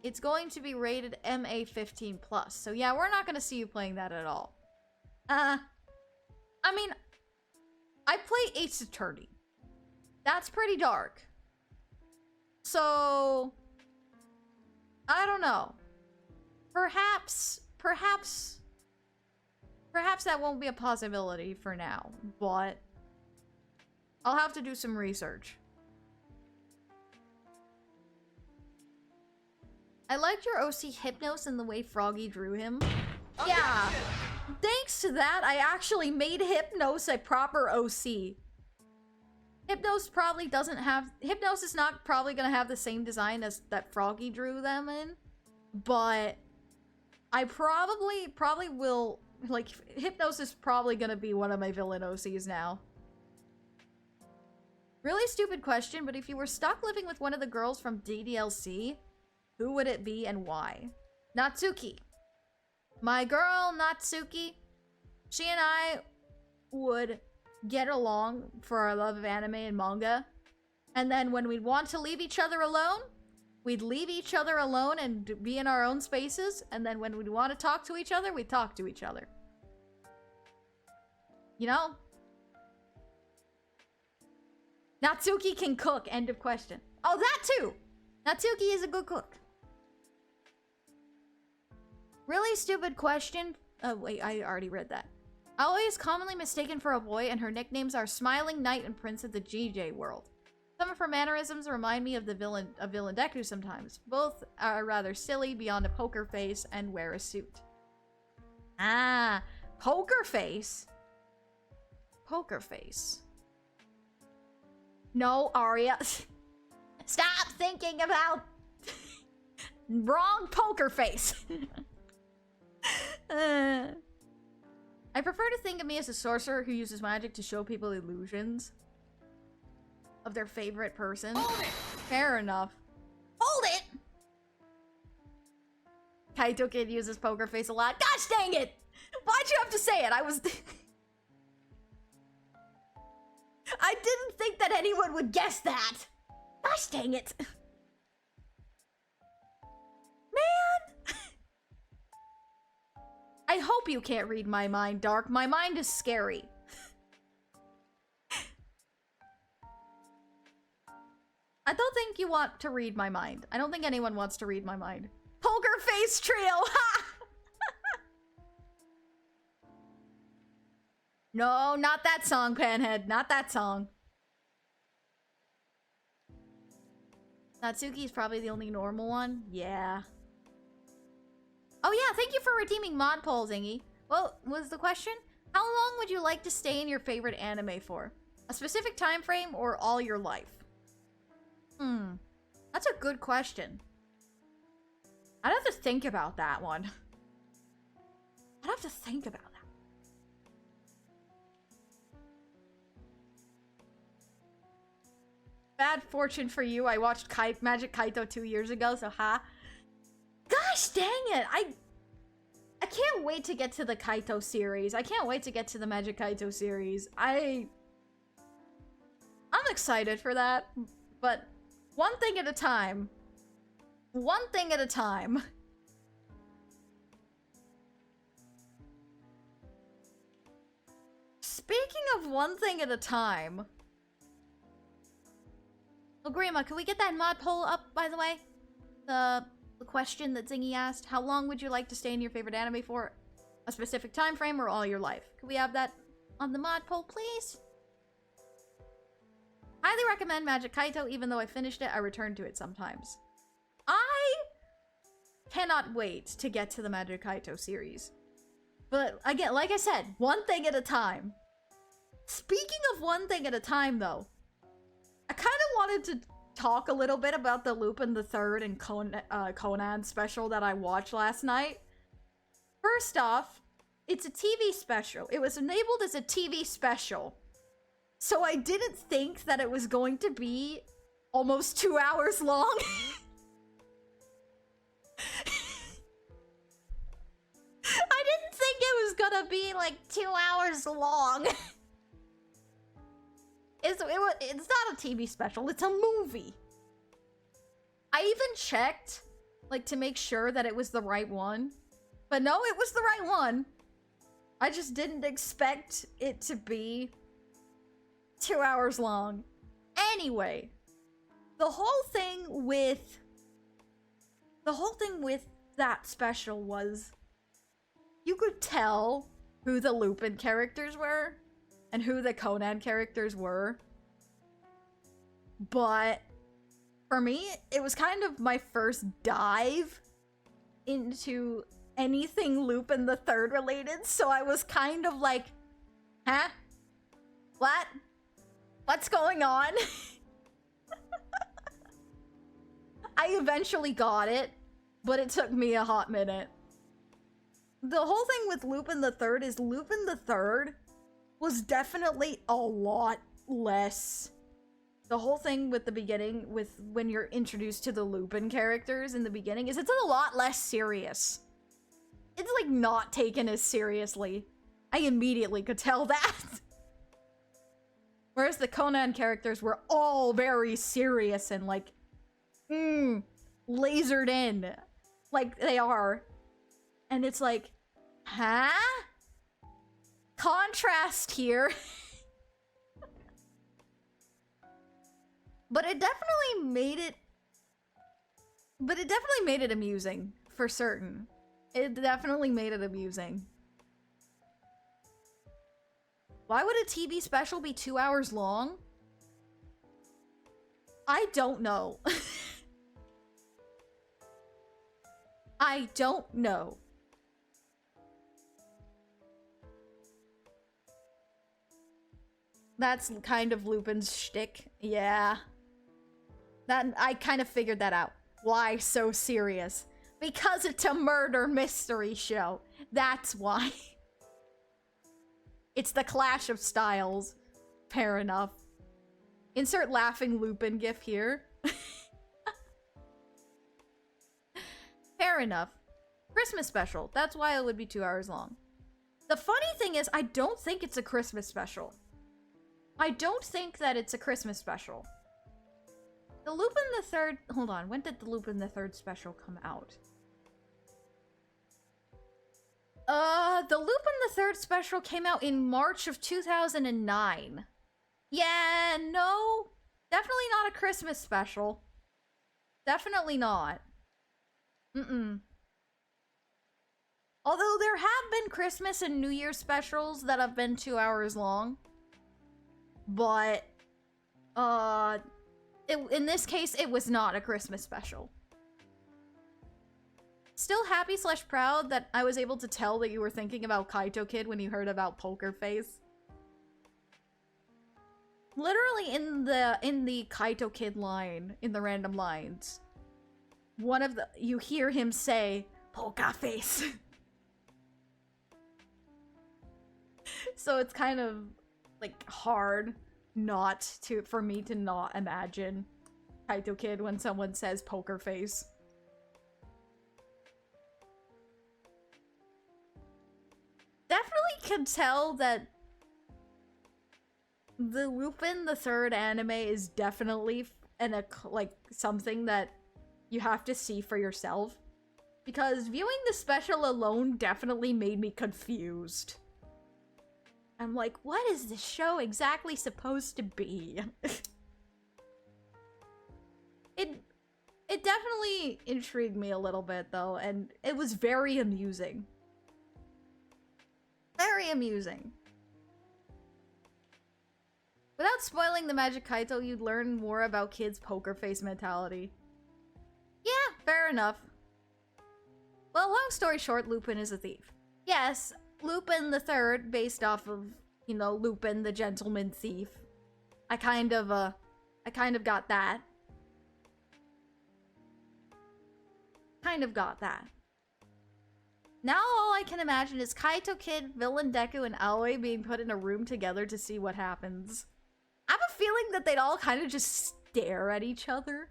It's going to be rated MA15+. So yeah, we're not going to see you playing that at all. I mean, I play Ace Attorney. That's pretty dark. So, I don't know. Perhaps that won't be a possibility for now, but I'll have to do some research. I liked your OC Hypnos and the way Froggy drew him. Yeah, thanks to that, I actually made Hypnos a proper OC. Hypnos probably doesn't have... Hypnos is not probably gonna have the same design as that Froggy drew them in, but I probably will... Like, Hypnos is probably gonna be one of my villain OCs now. Really stupid question, but if you were stuck living with one of the girls from DDLC, who would it be and why? Natsuki. My girl, Natsuki. She and I would get along for our love of anime and manga. And then when we'd want to leave each other alone, we'd leave each other alone and be in our own spaces. And then when we'd want to talk to each other, we'd talk to each other. You know? Natsuki can cook, end of question. Oh, that too! Natsuki is a good cook. Really stupid question. Oh, wait, I already read that. Always commonly mistaken for a boy, and her nicknames are Smiling Knight and Prince of the GJ World. Some of her mannerisms remind me of the villain Deku sometimes. Both are rather silly beyond a poker face and wear a suit. Ah, poker face? Poker face. No, Arya. Stop thinking about... Wrong poker face. I prefer to think of me as a sorcerer who uses magic to show people illusions of their favorite person. Hold it! Fair enough. Hold it! Kaito Kid uses poker face a lot. Gosh dang it! Why'd you have to say it? I didn't think that anyone would guess that. Gosh dang it. Man! I hope you can't read my mind, Dark. My mind is scary. I don't think you want to read my mind. I don't think anyone wants to read my mind. Poker face trio! Ha! No, not that song, Panhead. Not that song. Natsuki is probably the only normal one. Yeah. Oh yeah, thank you for redeeming mod poll, Zingy. What was the question? How long would you like to stay in your favorite anime for? A specific time frame or all your life? That's a good question. I'd have to think about that one. I'd have to think about that. Bad fortune for you. I watched Magic Kaito 2 years ago, so ha. Gosh dang it! I can't wait to get to the Kaito series. I can't wait to get to the Magic Kaito series. I'm excited for that, but one thing at a time. One thing at a time. Speaking of one thing at a time, Oh, Grima, can we get that mod poll up, by the way? The question that Zingy asked. How long would you like to stay in your favorite anime for? A specific time frame or all your life? Can we have that on the mod poll, please? Highly recommend Magic Kaito, even though I finished it, I return to it sometimes. I cannot wait to get to the Magic Kaito series. But again, like I said, one thing at a time. Speaking of one thing at a time, though, I kind of wanted to talk a little bit about the Lupin the Third and Conan special that I watched last night. First off, it's a TV special. It was enabled as a TV special. So I didn't think that it was going to be almost 2 hours long. I didn't think it was gonna be like 2 hours long. It's not a TV special, it's a movie. I even checked, like, to make sure that it was the right one. But no, it was the right one. I just didn't expect it to be 2 hours long. Anyway, the whole thing with that special was you could tell who the Lupin characters were and who the Conan characters were. But for me, it was kind of my first dive into anything Lupin the Third related, so I was kind of like, huh? What? What's going on? I eventually got it, but it took me a hot minute. The whole thing with Lupin the Third is Lupin the Third was definitely a lot less. The whole thing with the beginning, with when you're introduced to the Lupin characters in the beginning, is it's a lot less serious. It's like not taken as seriously. I immediately could tell that. Whereas the Conan characters were all very serious and like, lasered in. Like they are. And it's like, huh? Contrast here. But it definitely made it amusing, for certain. It definitely made it amusing. Why would a TV special be 2 hours long? I don't know. I don't know. That's kind of Lupin's shtick. Yeah. That I kind of figured that out. Why so serious? Because it's a murder mystery show. That's why. It's the clash of styles. Fair enough. Insert laughing Lupin gif here. Fair enough. Christmas special. That's why it would be 2 hours long. The funny thing is, I don't think it's a Christmas special. I don't think that it's a Christmas special. The Lupin the Third... Hold on. When did the Lupin the Third special come out? The Lupin the Third special came out in March of 2009. Yeah, no. Definitely not a Christmas special. Definitely not. Although there have been Christmas and New Year specials that have been 2 hours long. But, in this case, it was not a Christmas special. Still happy/proud that I was able to tell that you were thinking about Kaito Kid when you heard about Poker Face. Literally in the Kaito Kid line, in the random lines, you hear him say, Poker Face. So it's kind of like hard for me to not imagine Kaito Kid when someone says Poker Face. Definitely can tell that the Lupin the Third anime is definitely something that you have to see for yourself, because viewing the special alone definitely made me confused. I'm like, what is this show exactly supposed to be? It definitely intrigued me a little bit, though, and it was very amusing. Very amusing. Without spoiling the Magic Kaito, you'd learn more about kids' poker face mentality. Yeah, fair enough. Well, long story short, Lupin is a thief. Yes, Lupin the Third, based off of, you know, Lupin the Gentleman Thief. I kind of got that. Kind of got that. Now all I can imagine is Kaito Kid, Villain Deku, and Aoi being put in a room together to see what happens. I have a feeling that they'd all kind of just stare at each other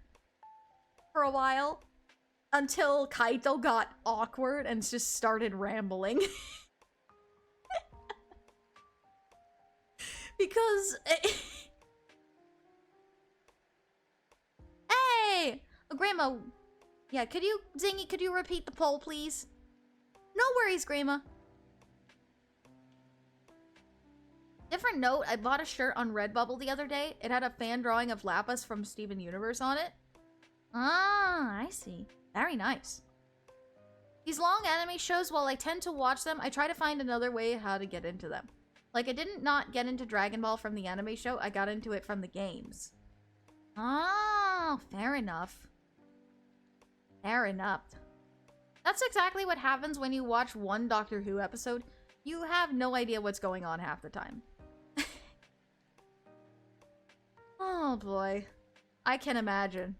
for a while until Kaito got awkward and just started rambling. Because... Hey! Oh, Grandma... Yeah, could you, Zingy, could you repeat the poll, please? No worries, Grandma. Different note, I bought a shirt on Redbubble the other day. It had a fan drawing of Lapis from Steven Universe on it. Ah, I see. Very nice. These long anime shows, while I tend to watch them, I try to find another way how to get into them. Like, I didn't not get into Dragon Ball from the anime show, I got into it from the games. Oh, fair enough. Fair enough. That's exactly what happens when you watch one Doctor Who episode. You have no idea what's going on half the time. Oh boy. I can imagine.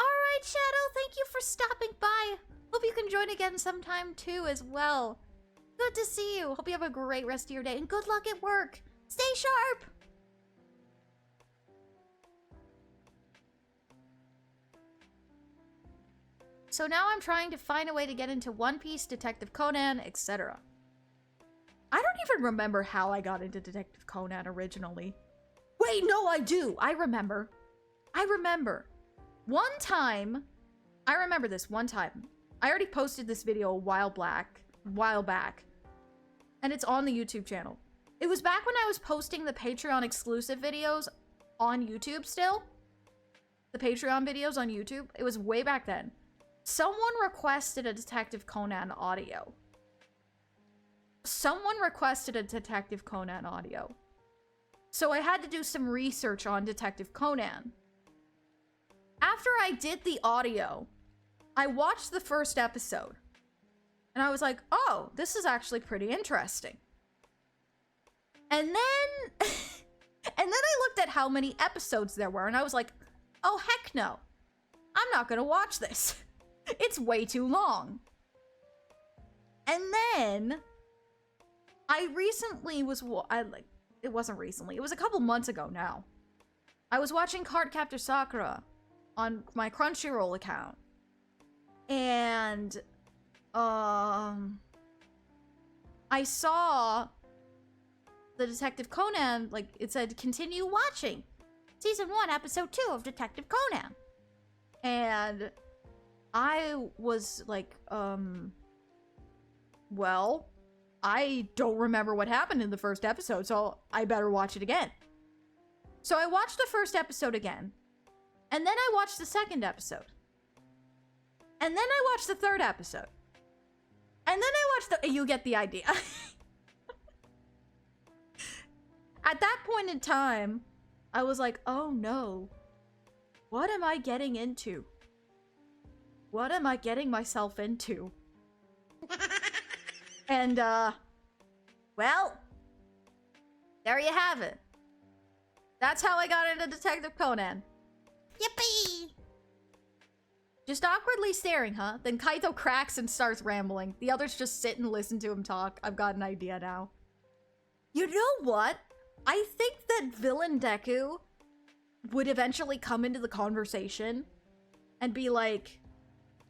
Alright, Shadow, thank you for stopping by. Hope you can join again sometime too as well. Good to see you. Hope you have a great rest of your day and good luck at work. Stay sharp! So now I'm trying to find a way to get into One Piece, Detective Conan, etc. I don't even remember how I got into Detective Conan originally. Wait, no, I do. I remember. One time, I remember this one time. I already posted this video a while back, and it's on the YouTube channel. It was back when I was posting the Patreon exclusive videos on YouTube still. The Patreon videos on YouTube. It was way back then. Someone requested a Detective Conan audio. So I had to do some research on Detective Conan. After I did the audio, I watched the first episode. And I was like, oh, this is actually pretty interesting. And then... and then I looked at how many episodes there were, and I was like, oh, heck no. I'm not gonna watch this. It's way too long. And then I recently was it wasn't recently. It was a couple months ago now. I was watching Cardcaptor Sakura on my Crunchyroll account. And I saw the Detective Conan, like it said continue watching Season 1, Episode 2 of Detective Conan. And I was like, well, I don't remember what happened in the first episode, so I better watch it again. So I watched the first episode again, and then I watched the second episode. And then I watched the third episode. And then I watched the... You get the idea. At that point in time, I was like, oh no. What am I getting into? What am I getting myself into? And, well, there you have it. That's how I got into Detective Conan. Yippee! Just awkwardly staring, huh? Then Kaito cracks and starts rambling. The others just sit and listen to him talk. I've got an idea now. You know what? I think that Villain Deku would eventually come into the conversation and be like,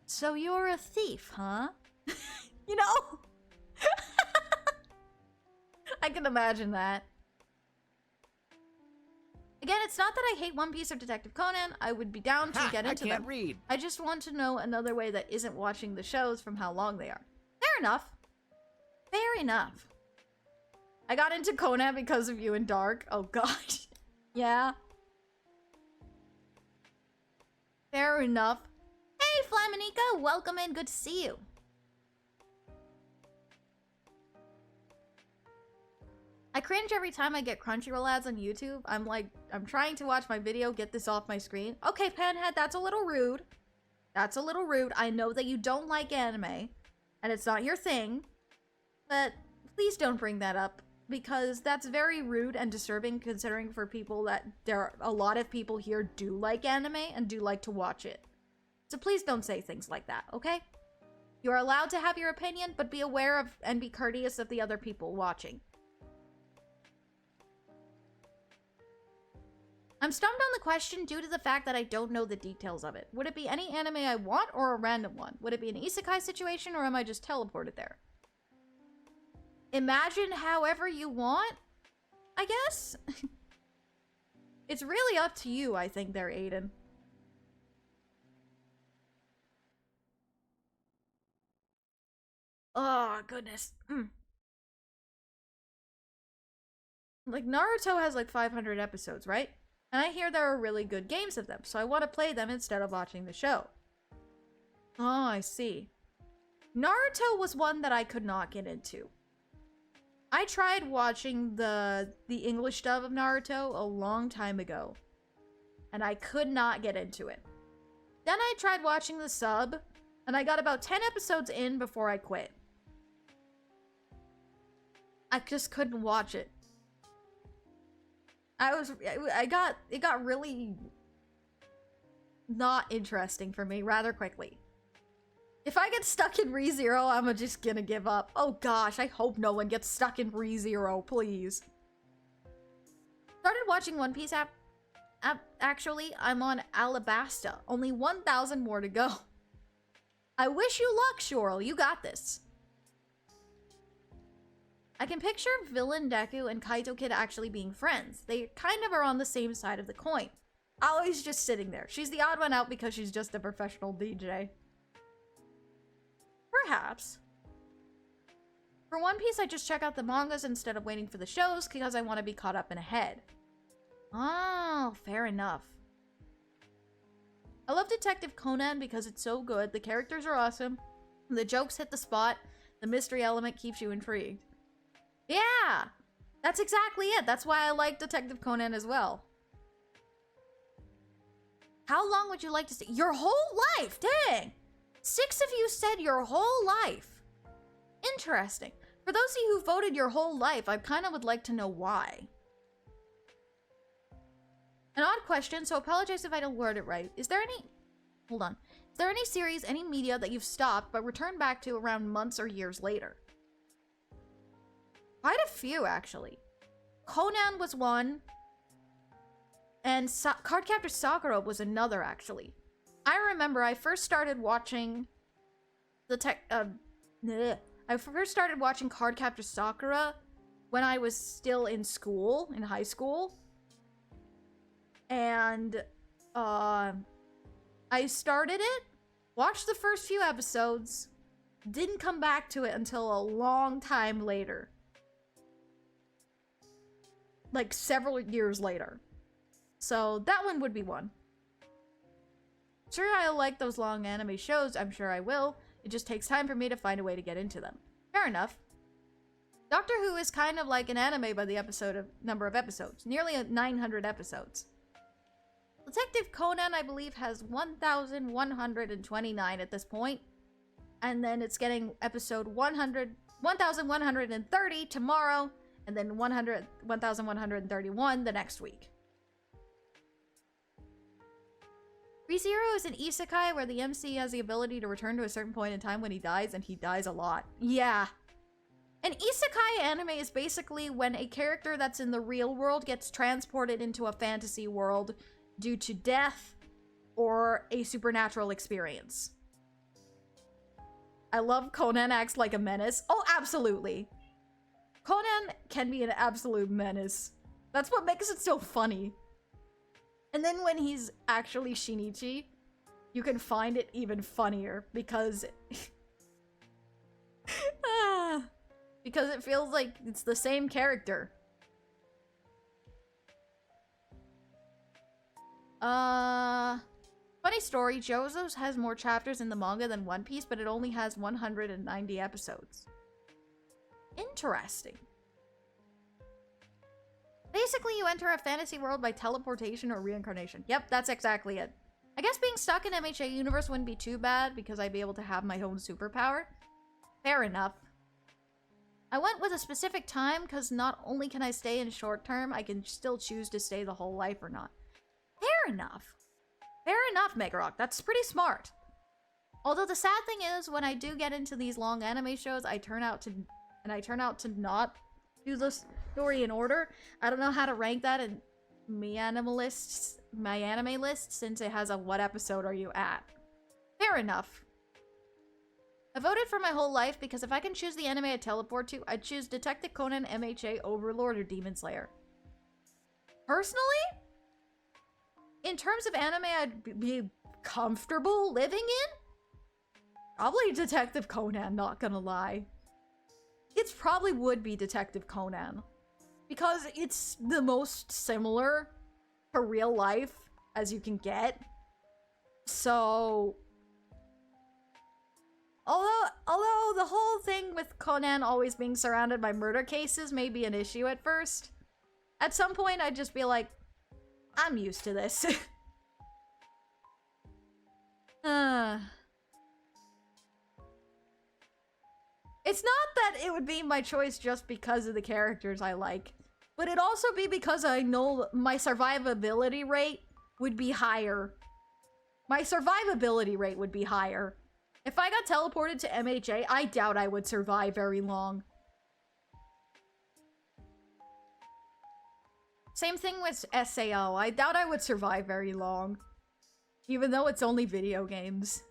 so you're a thief, huh? You know? I can imagine that. Again, it's not that I hate One Piece or Detective Conan. I would be down to get into them. I can't read. I just want to know another way that isn't watching the shows from how long they are. Fair enough. Fair enough. I got into Conan because of you and Dark. Oh god. Yeah. Fair enough. Hey, Flaminica, welcome in. Good to see you. I cringe every time I get Crunchyroll ads on YouTube. I'm trying to watch my video, get this off my screen. Okay, Panhead, that's a little rude. That's a little rude. I know that you don't like anime, and it's not your thing, but please don't bring that up, because that's very rude and disturbing, considering for people that a lot of people here do like anime and do like to watch it. So please don't say things like that, okay? You're allowed to have your opinion, but be aware of and be courteous of the other people watching. I'm stumped on the question due to the fact that I don't know the details of it. Would it be any anime I want or a random one? Would it be an isekai situation or am I just teleported there? Imagine however you want, I guess? It's really up to you, I think, there, Aiden. Oh, goodness. Like, Naruto has like 500 episodes, right? And I hear there are really good games of them, so I want to play them instead of watching the show. Oh, I see. Naruto was one that I could not get into. I tried watching the English dub of Naruto a long time ago, and I could not get into it. Then I tried watching the sub, and I got about 10 episodes in before I quit. I just couldn't watch it. It got really not interesting for me rather quickly. If I get stuck in ReZero, I'm just gonna give up. Oh gosh, I hope no one gets stuck in ReZero, please. Started watching One Piece actually, I'm on Alabasta. Only 1,000 more to go. I wish you luck, Shorel. You got this. I can picture Villain Deku and Kaito Kid actually being friends. They kind of are on the same side of the coin. Aoi's just sitting there. She's the odd one out because she's just a professional DJ. Perhaps. For One Piece, I just check out the mangas instead of waiting for the shows because I want to be caught up and ahead. Oh, fair enough. I love Detective Conan because it's so good. The characters are awesome. The jokes hit the spot. The mystery element keeps you intrigued. Yeah! That's exactly it. That's why I like Detective Conan as well. How long would you like to see? Your whole life! Dang! 6 of you said your whole life. Interesting. For those of you who voted your whole life, I kind of would like to know why. An odd question, so apologize if I don't word it right. Is there any... Hold on. Is there any series, any media that you've stopped but returned back to around months or years later? Quite a few, actually. Conan was one. And Cardcaptor Sakura was another, actually. I remember I first started watching I first started watching Cardcaptor Sakura when I was still in school, in high school. And I started it, watched the first few episodes, didn't come back to it until a long time later. Like several years later. So that one would be one. Sure, I like those long anime shows. I'm sure I will. It just takes time for me to find a way to get into them. Fair enough. Doctor Who is kind of like an anime by the number of episodes. Nearly 900 episodes. Detective Conan, I believe, has 1,129 at this point. And then it's getting episode 1,130 tomorrow. And then 1,131 the next week. ReZero is an isekai where the MC has the ability to return to a certain point in time when he dies, and he dies a lot. Yeah. An isekai anime is basically when a character that's in the real world gets transported into a fantasy world due to death or a supernatural experience. I love Conan acts like a menace. Oh, absolutely. Conan can be an absolute menace. That's what makes it so funny. And then when he's actually Shinichi, you can find it even funnier because... because it feels like it's the same character. Funny story, JoJo's has more chapters in the manga than One Piece, but it only has 190 episodes. Interesting. Basically, you enter a fantasy world by teleportation or reincarnation. Yep, that's exactly it. I guess being stuck in MHA universe wouldn't be too bad because I'd be able to have my own superpower. Fair enough. I went with a specific time because not only can I stay in short term, I can still choose to stay the whole life or not. Fair enough. Fair enough, Megarock. That's pretty smart. Although the sad thing is, when I do get into these long anime shows, I turn out to not do the story in order. I don't know how to rank that in my anime list since it has a what episode are you at. Fair enough. I voted for my whole life because if I can choose the anime I teleport to, I'd choose Detective Conan, MHA, Overlord, or Demon Slayer. Personally, in terms of anime I'd be comfortable living in, probably Detective Conan, not gonna lie. It probably would be Detective Conan. Because it's the most similar to real life as you can get. So... Although the whole thing with Conan always being surrounded by murder cases may be an issue at first, at some point I'd just be like, I'm used to this. It's not that it would be my choice just because of the characters I like, but it'd also be because I know my survivability rate would be higher. My survivability rate would be higher. If I got teleported to MHA, I doubt I would survive very long. Same thing with SAO. I doubt I would survive very long. Even though it's only video games.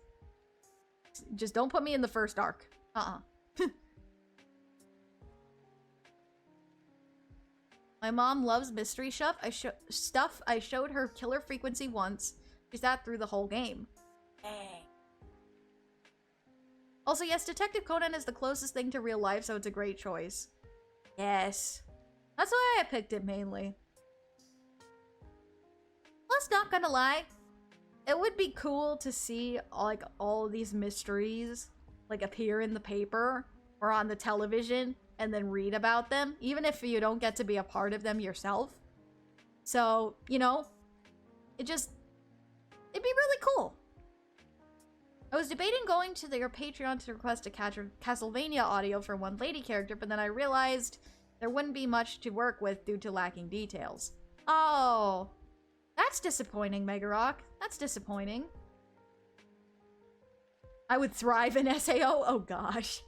Just don't put me in the first arc. My mom loves mystery stuff. I showed her Killer Frequency once. She sat through the whole game. Dang. Also, yes, Detective Conan is the closest thing to real life, so it's a great choice. Yes. That's why I picked it mainly. Plus, not gonna lie, it would be cool to see, like, all these mysteries, like, appear in the paper or on the television and then read about them, even if you don't get to be a part of them yourself. So, you know, it'd be really cool. I was debating going to their Patreon to request a Castlevania audio for one lady character, but then I realized there wouldn't be much to work with due to lacking details. Oh, that's disappointing, Megarock. That's disappointing. I would thrive in SAO? Oh gosh.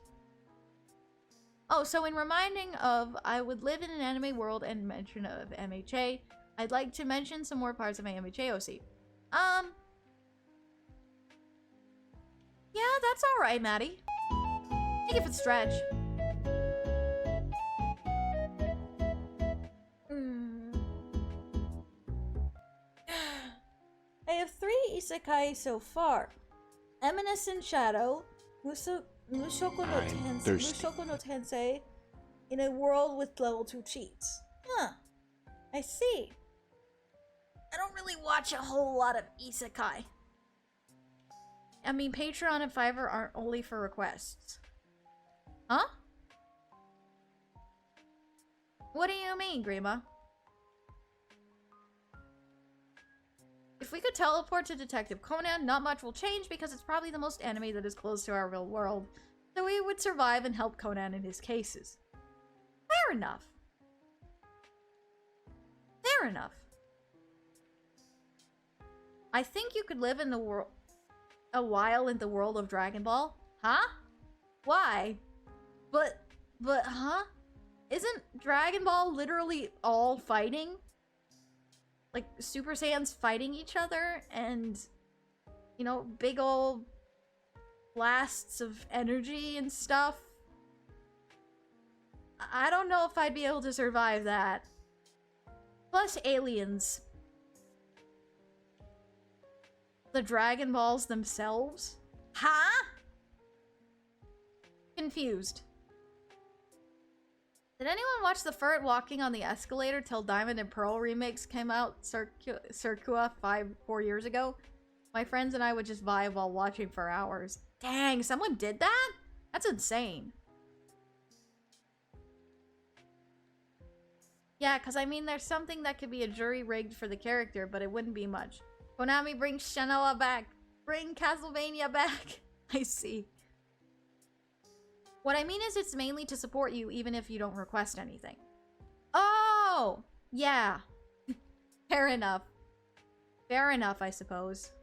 Oh, so in reminding of I would live in an anime world and mention of MHA, I'd like to mention some more parts of my MHA OC. Yeah, that's alright, Maddie. Take it for the stretch. I have 3 isekai so far. Eminence Shadow, Mushoku no Tensei, in a world with level 2 cheats. Huh. I see. I don't really watch a whole lot of isekai. I mean, Patreon and Fiverr aren't only for requests. Huh? What do you mean, Grima? If we could teleport to Detective Conan, not much will change because it's probably the most anime that is close to our real world, so we would survive and help Conan in his cases. Fair enough. Fair enough. I think you could live in the world a while in the world of Dragon Ball. Huh? Why? But huh? Isn't Dragon Ball literally all fighting? Like, Super Saiyans fighting each other and, you know, big ol' blasts of energy and stuff? I don't know if I'd be able to survive that. Plus aliens. The Dragon Balls themselves? Huh? Confused. Did anyone watch the Furt walking on the escalator till Diamond and Pearl remakes came out circa 4 years ago? My friends and I would just vibe while watching for hours. Dang, someone did that? That's insane. Yeah, because I mean, there's something that could be a jury rigged for the character, but it wouldn't be much. Konami, bring Shanoa back. Bring Castlevania back. I see. What I mean is it's mainly to support you even if you don't request anything. Oh! Yeah. Fair enough. Fair enough, I suppose.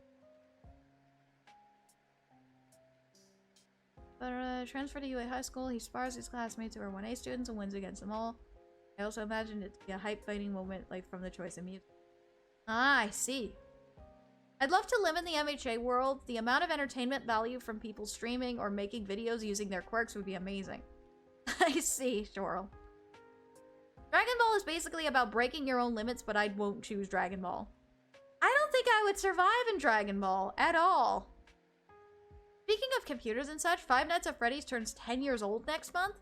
But transfer to UA High School, he spars his classmates who are 1A students and wins against them all. I also imagined it to be a hype fighting moment, like from the choice of music. Ah, I see. I'd love to live in the MHA world. The amount of entertainment value from people streaming or making videos using their quirks would be amazing. I see, Shoral. Dragon Ball is basically about breaking your own limits, but I won't choose Dragon Ball. I don't think I would survive in Dragon Ball at all. Speaking of computers and such, Five Nights at Freddy's turns 10 years old next month?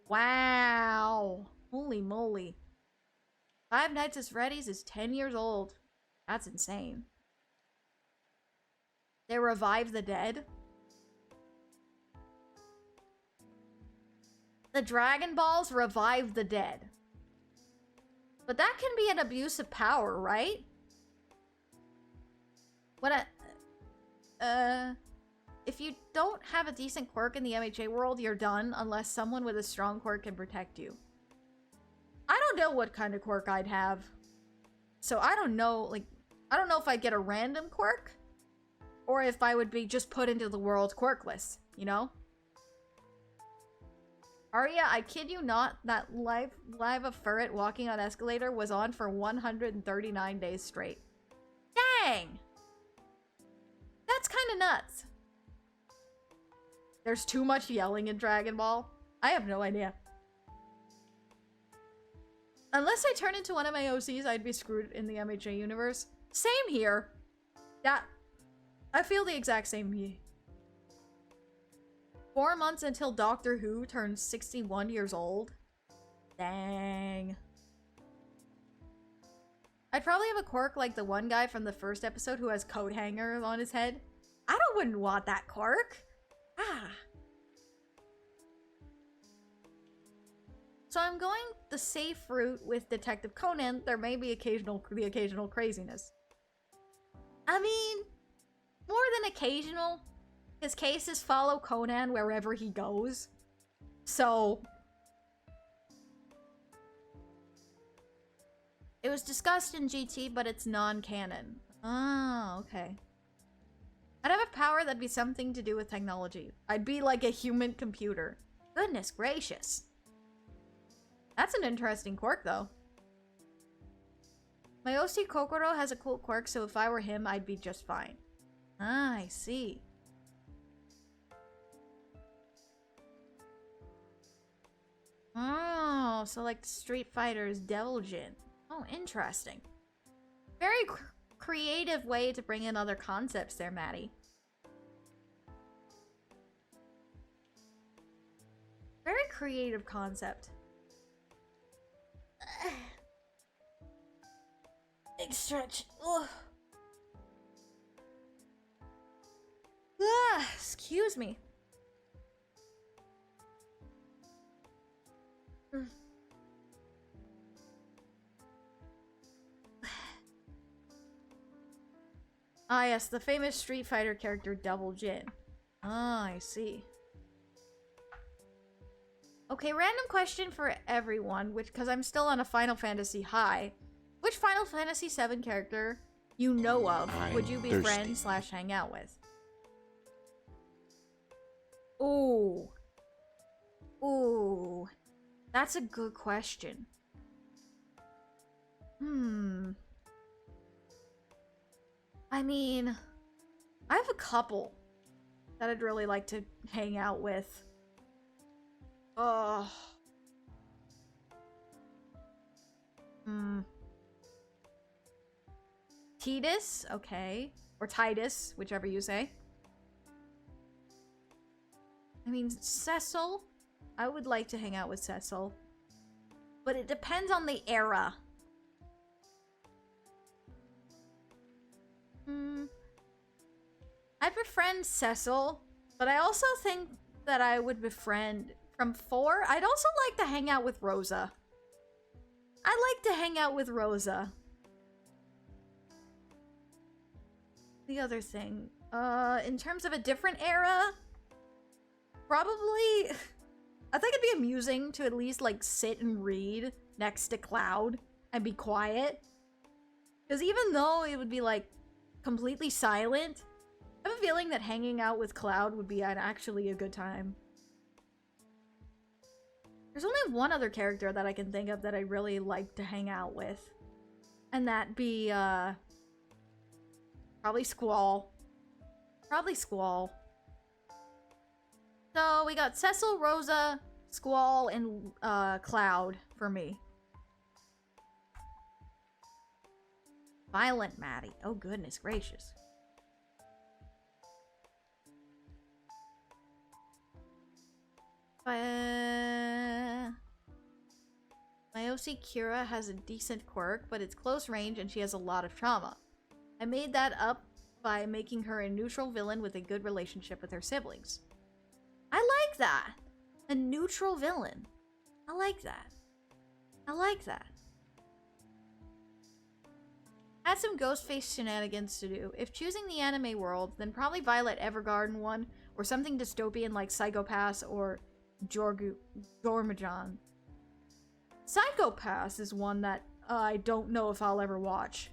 Wow. Holy moly. Five Nights at Freddy's is 10 years old. That's insane. They revive the dead? The Dragon Balls revive the dead. But that can be an abuse of power, right? If you don't have a decent quirk in the MHA world, you're done unless someone with a strong quirk can protect you. I don't know what kind of quirk I'd have. So I don't know, like, I don't know if I'd get a random quirk or if I would be just put into the world quirkless, you know? Arya, I kid you not, that live of Furret walking on escalator was on for 139 days straight. Dang! That's kind of nuts. There's too much yelling in Dragon Ball. I have no idea. Unless I turn into one of my OCs, I'd be screwed in the MHA universe. Same here. Yeah, I feel the exact same here. 4 months until Doctor Who turns 61 years old. Dang. I'd probably have a quirk like the one guy from the first episode who has coat hangers on his head. Wouldn't want that quirk. Ah. So I'm going the safe route with Detective Conan. There may be the occasional craziness. I mean, more than occasional. His cases follow Conan wherever he goes. So it was discussed in GT, but it's non-canon. Ah, okay. I'd have a power that'd be something to do with technology. I'd be like a human computer. Goodness gracious. That's an interesting quirk, though. My OC Kokoro has a cool quirk, so if I were him, I'd be just fine. Ah, I see. Oh, so like Street Fighter's Devil Jin. Oh, interesting. Very creative way to bring in other concepts there, Maddie. Very creative concept. Big stretch. Ugh. Excuse me. Ah, yes, the famous Street Fighter character Devil Jin. Ah, I see. Okay, random question for everyone, because I'm still on a Final Fantasy high. Which Final Fantasy VII character you know of would you be friends / hang out with? Ooh. Ooh. That's a good question. I mean, I have a couple that I'd really like to hang out with. Oh. Tidus? Okay. Or Titus, whichever you say. I mean, Cecil? I would like to hang out with Cecil. But it depends on the era. I'd befriend Cecil, but I also think that I would befriend from 4. I'd also like to hang out with Rosa. I like to hang out with Rosa. The other thing, in terms of a different era, probably, I think it'd be amusing to at least like sit and read next to Cloud and be quiet. Because even though it would be like completely silent, I have a feeling that hanging out with Cloud would be actually a good time. There's only one other character that I can think of that I really like to hang out with. And that'd be, probably Squall. Probably Squall. So we got Cecil, Rosa, Squall, and Cloud for me. Violent Maddie. Oh goodness gracious. My OC Kira has a decent quirk, but it's close range and she has a lot of trauma. I made that up by making her a neutral villain with a good relationship with her siblings. I like that! A neutral villain. I like that. I like that. Had some Ghostface shenanigans to do. If choosing the anime world, then probably Violet Evergarden one, or something dystopian like Psycho-Pass or Jormajon. Psycho-Pass is one that I don't know if I'll ever watch,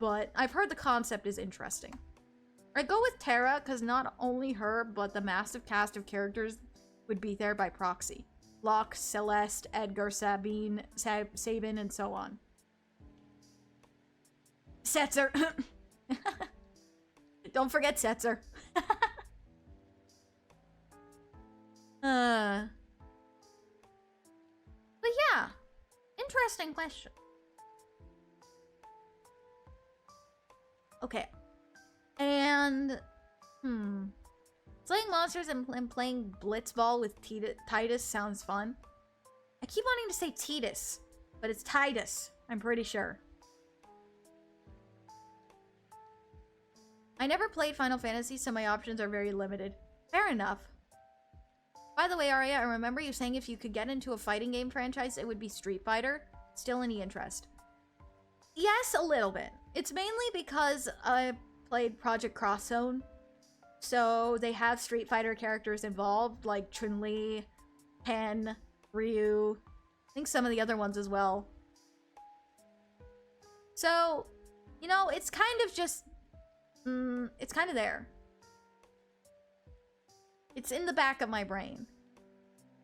but I've heard the concept is interesting. I'd go with Terra, because not only her, but the massive cast of characters would be there by proxy. Locke, Celeste, Edgar, Sabine, Sabin, and so on. Setzer! Don't forget Setzer. But yeah, interesting question. Okay. And, slaying monsters and playing Blitzball with Titus sounds fun. I keep wanting to say Titus, but it's Titus, I'm pretty sure. I never played Final Fantasy, so my options are very limited. Fair enough. By the way, Arya, I remember you saying if you could get into a fighting game franchise, it would be Street Fighter. Still any interest? Yes, a little bit. It's mainly because I played Project Cross Zone, so they have Street Fighter characters involved, like Chun-Li, Ken, Ryu, I think some of the other ones as well. So, you know, it's kind of just, it's kind of there. It's in the back of my brain.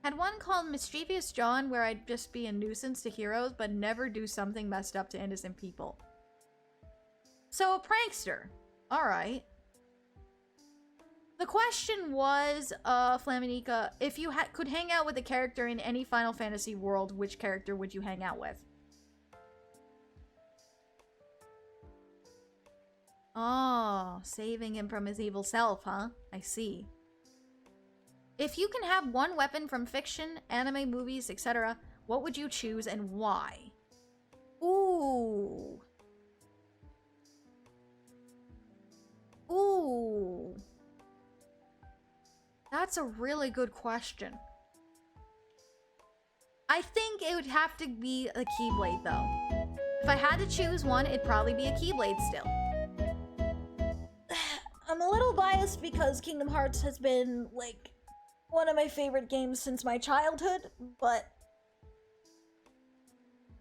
Had one called Mischievous John where I'd just be a nuisance to heroes but never do something messed up to innocent people. So a prankster. Alright. The question was, Flaminica, if you could hang out with a character in any Final Fantasy world, which character would you hang out with? Oh, saving him from his evil self, huh? I see. If you can have one weapon from fiction, anime, movies, etc., what would you choose and why? Ooh. Ooh. That's a really good question. I think it would have to be a Keyblade, though. If I had to choose one, it'd probably be a Keyblade still. I'm a little biased because Kingdom Hearts has been, like, one of my favorite games since my childhood, but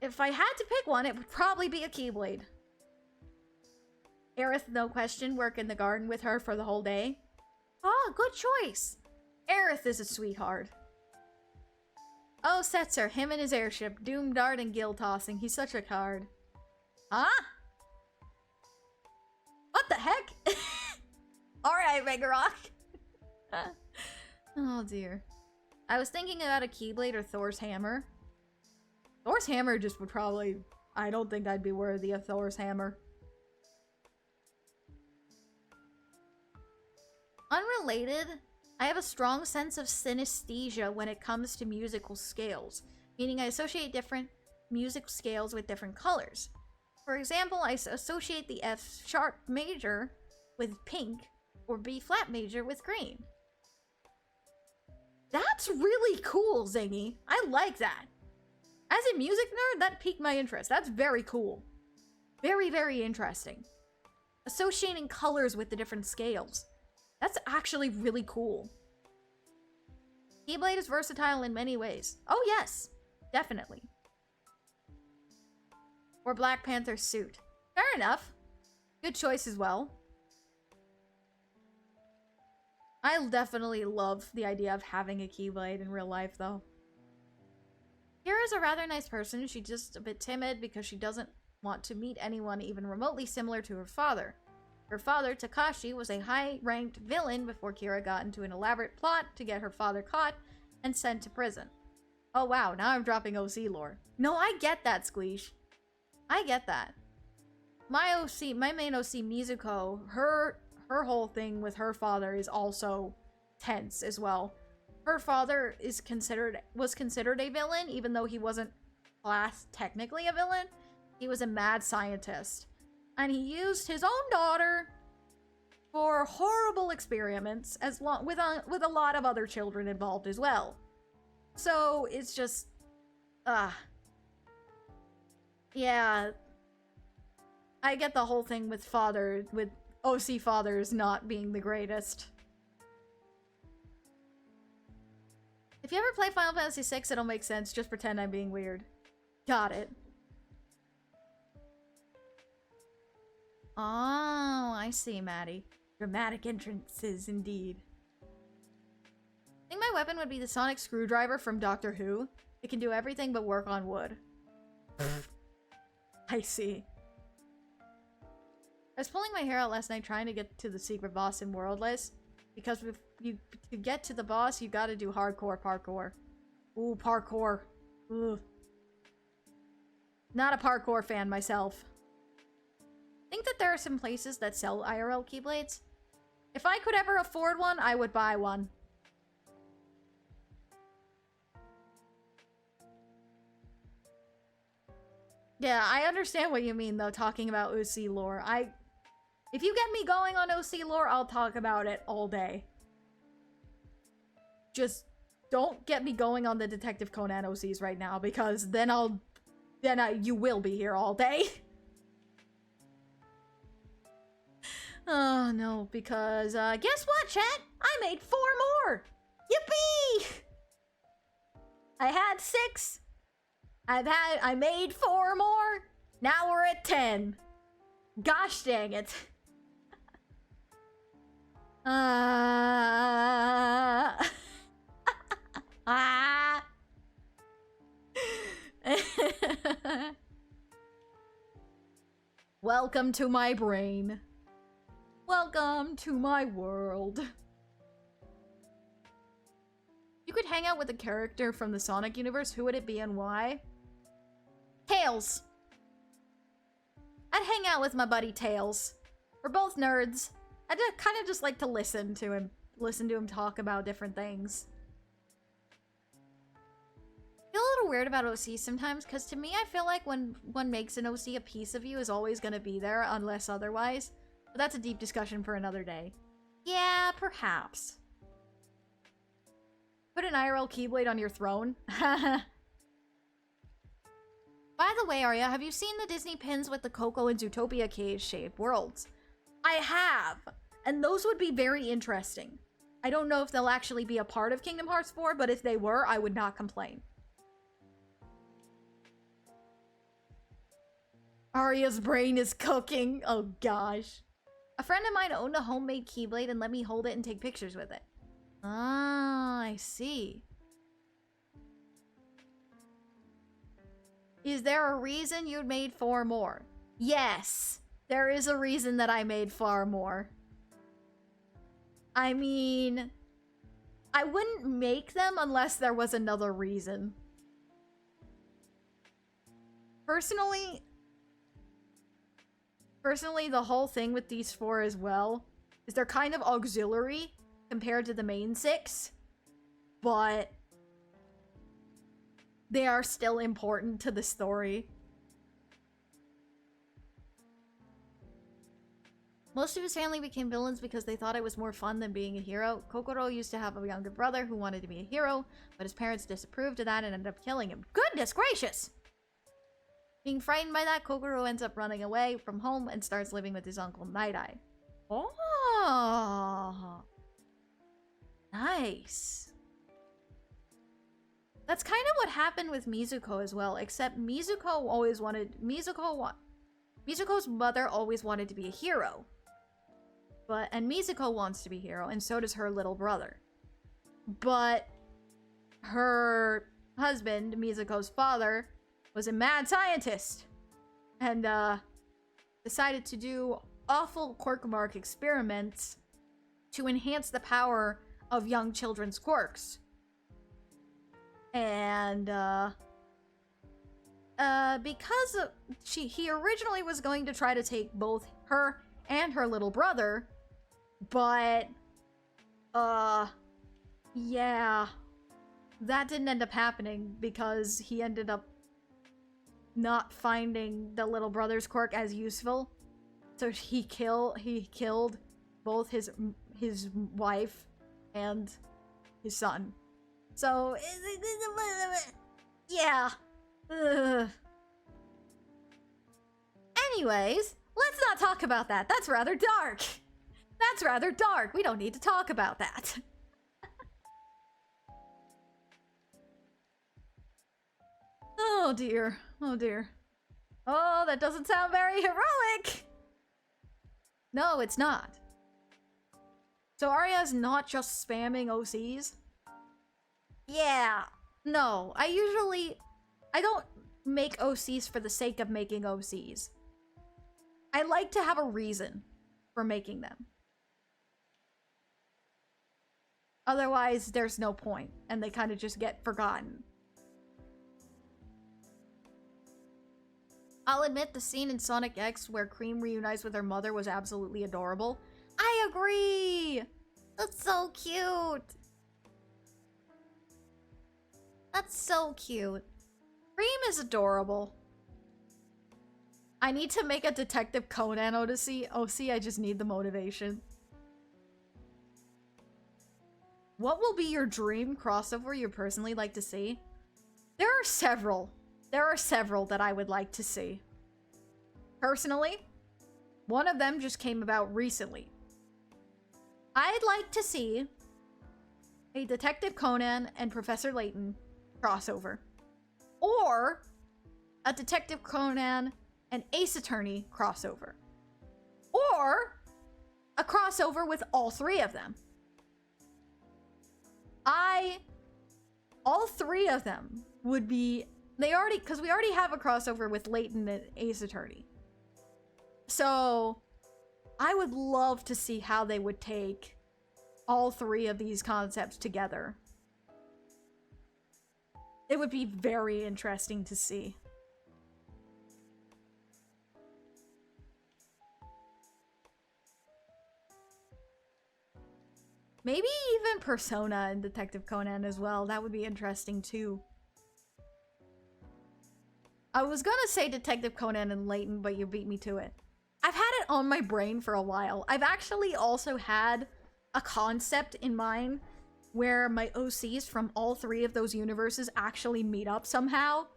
if I had to pick one, it would probably be a Keyblade. Aerith, no question, work in the garden with her for the whole day. Oh, good choice. Aerith is a sweetheart. Oh, Setzer, him and his airship, Doom Dart and Gill Tossing. He's such a card. Huh? What the heck? Alright, Ragnarok. Oh dear. I was thinking about a Keyblade or Thor's hammer. Thor's hammer just would probably... I don't think I'd be worthy of Thor's hammer. Unrelated, I have a strong sense of synesthesia when it comes to musical scales, meaning I associate different music scales with different colors. For example, I associate the F sharp major with pink, or B flat major with green. That's really cool, Zingy. I like that. As a music nerd, that piqued my interest. That's very cool. Very, very interesting. Associating colors with the different scales. That's actually really cool. Keyblade is versatile in many ways. Oh yes, definitely. Or Black Panther's suit. Fair enough. Good choice as well. I definitely love the idea of having a Keyblade in real life, though. Kira's a rather nice person. She's just a bit timid because she doesn't want to meet anyone even remotely similar to her father. Her father, Takashi, was a high-ranked villain before Kira got into an elaborate plot to get her father caught and sent to prison. Oh wow, now I'm dropping OC lore. No, I get that, Squeesh. I get that. My main OC, Mizuko, her whole thing with her father is also tense as well. Her father was considered a villain, even though he wasn't classed technically a villain. He was a mad scientist. And he used his own daughter for horrible experiments, with a lot of other children involved as well. So it's just, yeah. I get the whole thing with OC fathers not being the greatest. If you ever play Final Fantasy VI, it'll make sense. Just pretend I'm being weird. Got it. Oh, I see, Maddie. Dramatic entrances, indeed. I think my weapon would be the sonic screwdriver from Doctor Who. It can do everything but work on wood. I see. I was pulling my hair out last night trying to get to the secret boss in Worldless. Because to get to the boss, you gotta do hardcore parkour. Ooh, parkour. Ooh. Not a parkour fan myself. I think that there are some places that sell IRL Keyblades. If I could ever afford one, I would buy one. Yeah, I understand what you mean, though, talking about OC lore. If you get me going on OC lore, I'll talk about it all day. Just don't get me going on the Detective Conan OCs right now, because then you will be here all day. Oh, no, because, guess what, chat? I made 4 more! Yippee! I had 6. I made 4 more. Now we're at 10. Gosh dang it. Welcome to my brain. Welcome to my world. You could hang out with a character from the Sonic universe. Who would it be and why? Tails. I'd hang out with my buddy Tails. We're both nerds. I kind of just like to listen to him talk about different things. I feel a little weird about OC sometimes, because to me I feel like when one makes an OC, a piece of you is always going to be there unless otherwise. But that's a deep discussion for another day. Yeah, perhaps. Put an IRL Keyblade on your throne? By the way, Arya, have you seen the Disney pins with the Coco and Zootopia cage-shaped worlds? I have! And those would be very interesting. I don't know if they'll actually be a part of Kingdom Hearts 4, but if they were, I would not complain. Arya's brain is cooking. Oh gosh. A friend of mine owned a homemade Keyblade and let me hold it and take pictures with it. Ah, I see. Is there a reason you made 4 more? Yes, there is a reason that I made 4 more. I mean, I wouldn't make them unless there was another reason. Personally, the whole thing with these 4 as well is they're kind of auxiliary compared to the main 6, but they are still important to the story. Most of his family became villains because they thought it was more fun than being a hero. Kokoro used to have a younger brother who wanted to be a hero, but his parents disapproved of that and ended up killing him. Goodness gracious! Being frightened by that, Kokoro ends up running away from home and starts living with his uncle Night Eye. Oh, nice. That's kind of what happened with Mizuko as well, except Mizuko's mother always wanted to be a hero. And Mizuko wants to be a hero, and so does her little brother. But her husband, Mizuko's father, was a mad scientist and decided to do awful quirk-mark experiments to enhance the power of young children's quirks. And because he originally was going to try to take both her and her little brother, but yeah, that didn't end up happening because he ended up not finding the little brother's quirk as useful. So he killed both his wife and his son. So yeah. Ugh. Anyways, let's not talk about that. That's rather dark. That's rather dark. We don't need to talk about that. Oh dear. Oh dear. Oh, that doesn't sound very heroic. No, it's not. So Arya's not just spamming OCs? Yeah. No, I don't make OCs for the sake of making OCs. I like to have a reason for making them. Otherwise, there's no point, and they kind of just get forgotten. I'll admit the scene in Sonic X where Cream reunites with her mother was absolutely adorable. I agree! That's so cute! That's so cute. Cream is adorable. I need to make a Detective Conan OC. I just need the motivation. What will be your dream crossover you personally like to see? There are several. There are several that I would like to see. Personally, one of them just came about recently. I'd like to see a Detective Conan and Professor Layton crossover. Or a Detective Conan and Ace Attorney crossover. Or a crossover with all three of them. All three of them would be... because we already have a crossover with Layton and Ace Attorney. So, I would love to see how they would take all three of these concepts together. It would be very interesting to see. Maybe even Persona and Detective Conan as well. That would be interesting too. I was gonna say Detective Conan and Layton, but you beat me to it. I've had it on my brain for a while. I've actually also had a concept in mind where my OCs from all three of those universes actually meet up somehow.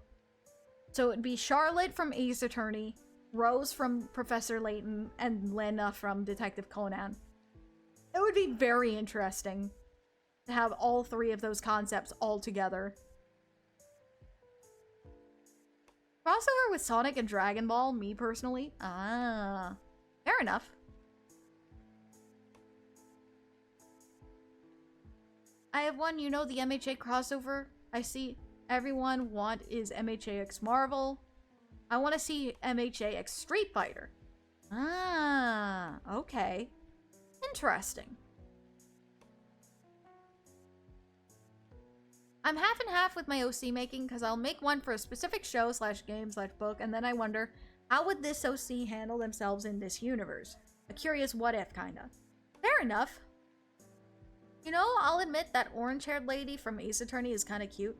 So it'd be Charlotte from Ace Attorney, Rose from Professor Layton, and Lena from Detective Conan. It would be very interesting to have all three of those concepts all together. Crossover with Sonic and Dragon Ball, me personally? Ah, fair enough. I have one, you know, the MHA crossover I see everyone want is MHA X Marvel. I want to see MHA X Street Fighter. Ah, okay. Interesting. I'm half and half with my OC making because I'll make one for a specific show / game / book, and then I wonder, how would this OC handle themselves in this universe? A curious what if, kinda. Fair enough. You know, I'll admit that orange-haired lady from Ace Attorney is kind of cute.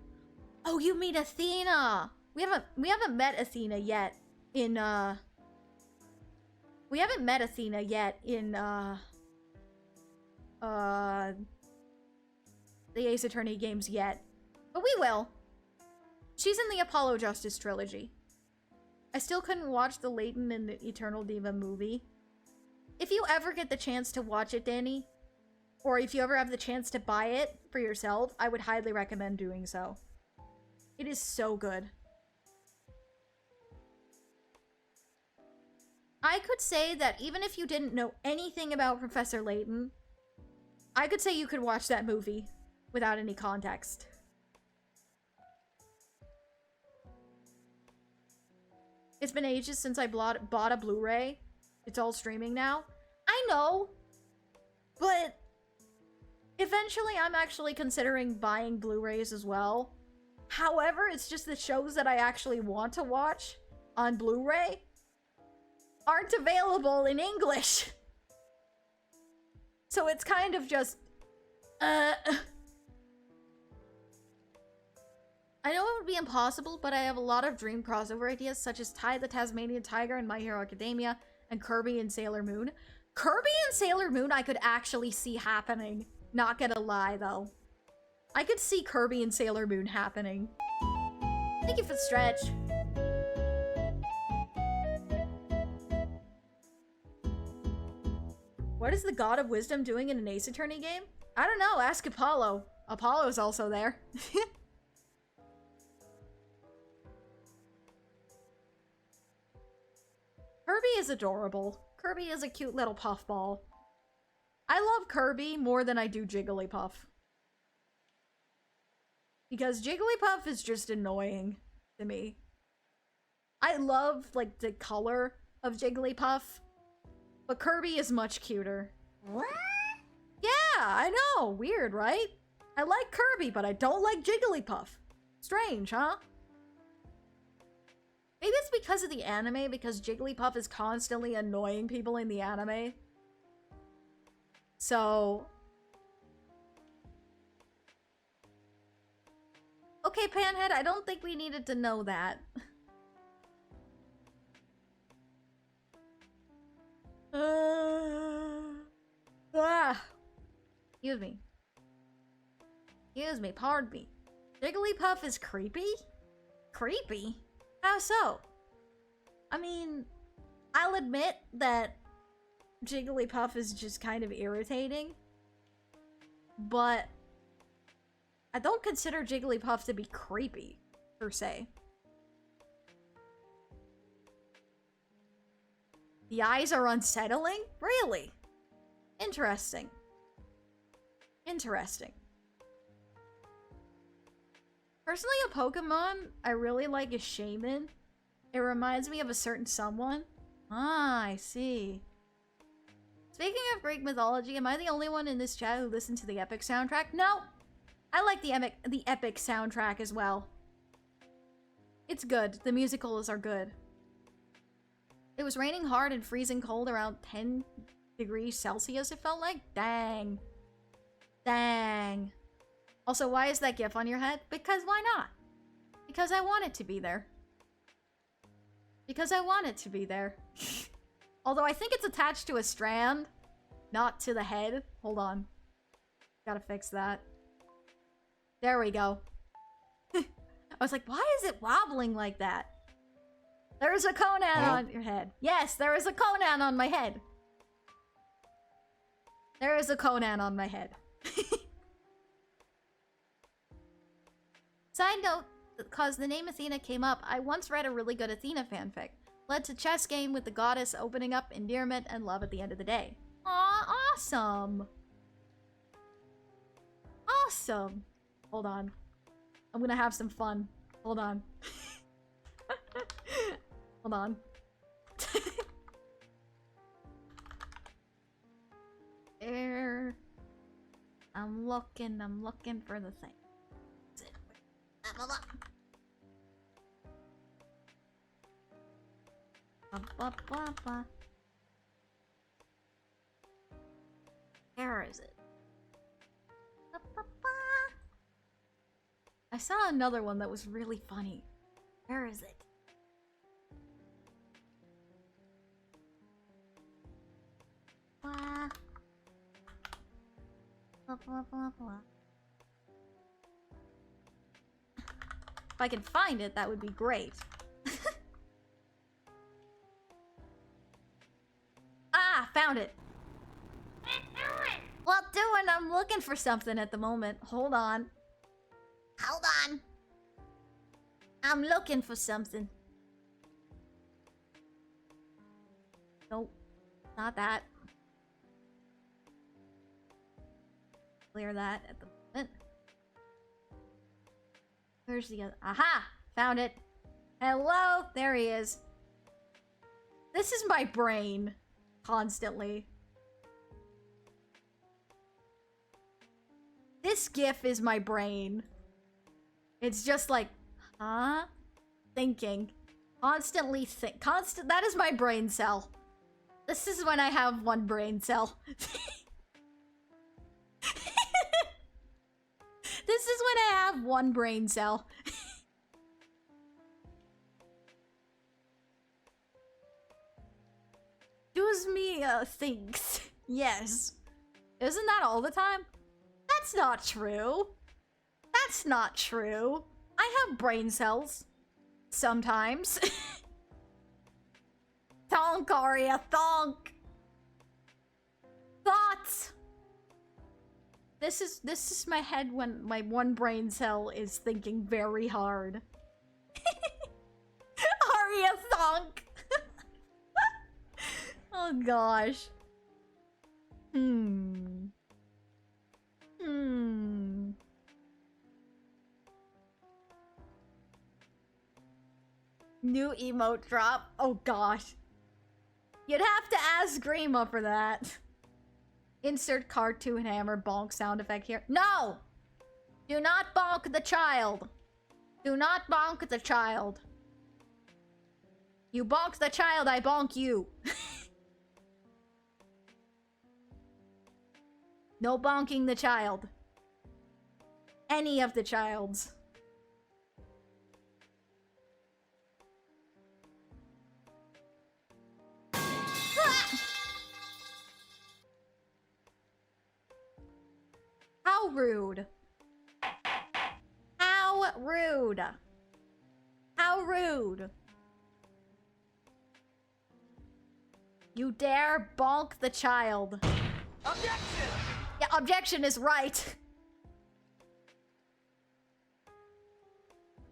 Oh, you mean Athena! We haven't met Athena yet in We haven't met Athena yet in, the Ace Attorney games yet. But we will. She's in the Apollo Justice trilogy. I still couldn't watch the Layton and the Eternal Diva movie. If you ever get the chance to watch it, Danny, or if you ever have the chance to buy it for yourself, I would highly recommend doing so. It is so good. I could say that even if you didn't know anything about Professor Layton, I could say you could watch that movie without any context. It's been ages since I bought a Blu-ray. It's all streaming now. I know, but eventually I'm actually considering buying Blu-rays as well. However, it's just the shows that I actually want to watch on Blu-ray aren't available in English. So it's kind of just, I know it would be impossible, but I have a lot of dream crossover ideas, such as Ty the Tasmanian Tiger and My Hero Academia, and Kirby and Sailor Moon. Kirby and Sailor Moon I could actually see happening. Not gonna lie, though. I could see Kirby and Sailor Moon happening. Thank you for the stretch. What is the God of Wisdom doing in an Ace Attorney game? I don't know, ask Apollo. Apollo's also there. Kirby is adorable. Kirby is a cute little puffball. I love Kirby more than I do Jigglypuff. Because Jigglypuff is just annoying to me. I love, like, the color of Jigglypuff, but Kirby is much cuter. What? Yeah, I know. Weird, right? I like Kirby, but I don't like Jigglypuff. Strange, huh? Maybe it's because of the anime, because Jigglypuff is constantly annoying people in the anime. So... Okay, Panhead, I don't think we needed to know that. Excuse me. Excuse me, pardon me. Jigglypuff is creepy? Creepy? How so? I mean, I'll admit that Jigglypuff is just kind of irritating, but I don't consider Jigglypuff to be creepy, per se. The eyes are unsettling? Really? Interesting. Interesting. Personally, a Pokemon I really like is Shaman. It reminds me of a certain someone. Ah, I see. Speaking of Greek mythology, am I the only one in this chat who listened to the Epic soundtrack? No! I like the Epic soundtrack as well. It's good. The musicals are good. It was raining hard and freezing cold around 10 degrees Celsius, it felt like. Dang. Dang. Also, why is that gif on your head? Because why not? Because I want it to be there. Because I want it to be there. Although I think it's attached to a strand, not to the head. Hold on. Gotta fix that. There we go. I was like, why is it wobbling like that? There is a Conan on your head. Yes, there is a Conan on my head. There is a Conan on my head. Side note, because the name Athena came up, I once read a really good Athena fanfic. Led to chess game with the goddess opening up endearment and love at the end of the day. Aw, awesome. Awesome. Hold on. I'm gonna have some fun. Hold on. Hold on. There. I'm looking for the thing. Hold on. Where is it? I saw another one that was really funny. Where is it? blah. Blah, blah, blah, blah. If I could find it, that would be great. Ah, found it. Well, doing, I'm looking for something at the moment. Hold on. Hold on. I'm looking for something. Nope. Not that. Clear that at the moment. Where's the other? Aha! Found it. Hello? There he is. This is my brain. Constantly. This GIF is my brain. It's just like, huh? Thinking. Constantly think. That is my brain cell. This is when I have one brain cell. This is when I have one brain cell. Excuse me, thinks. Yes. Isn't that all the time? That's not true. That's not true. I have brain cells. Sometimes. Thonk, Aria, thonk. Thoughts. This is my head when my one brain cell is thinking very hard. Aria, thonk. Oh gosh. New emote drop. Oh gosh. You'd have to ask Grima for that. Insert cartoon hammer bonk sound effect here. No! Do not bonk the child. Do not bonk the child. You bonk the child, I bonk you. No bonking the child. Any of the childs. How rude. How rude. How rude. You dare bonk the child. Objection! Yeah, objection is right.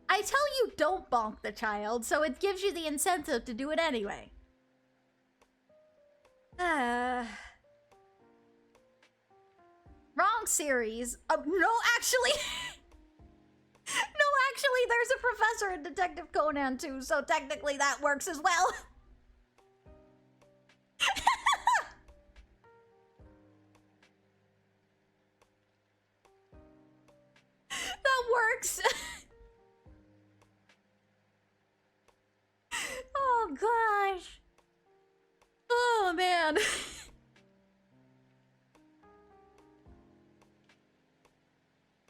I tell you don't bonk the child, so it gives you the incentive to do it anyway. Wrong series. No, actually... No, actually, there's a professor in Detective Conan too, so technically that works as well. That works. Oh gosh. Oh man.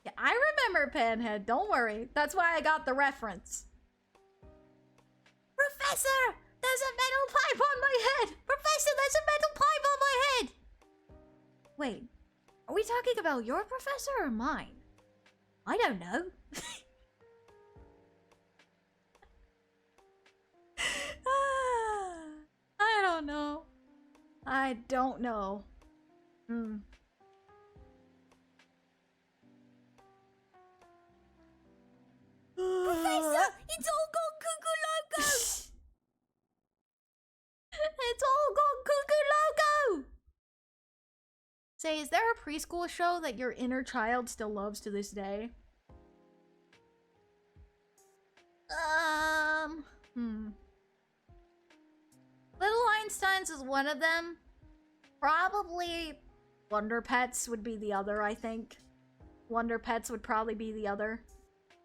Yeah, I remember Panhead, don't worry. That's why I got the reference. Professor, there's a metal pipe on my head. Professor, there's a metal pipe on my head. Wait, are we talking about your professor or mine? I don't know. I don't know. I don't know. Professor, it's all gone cuckoo loco. It's all gone cuckoo loco. Say, is there a preschool show that your inner child still loves to this day? Little Einsteins is one of them. Probably Wonder Pets would be the other, I think. Wonder Pets would probably be the other.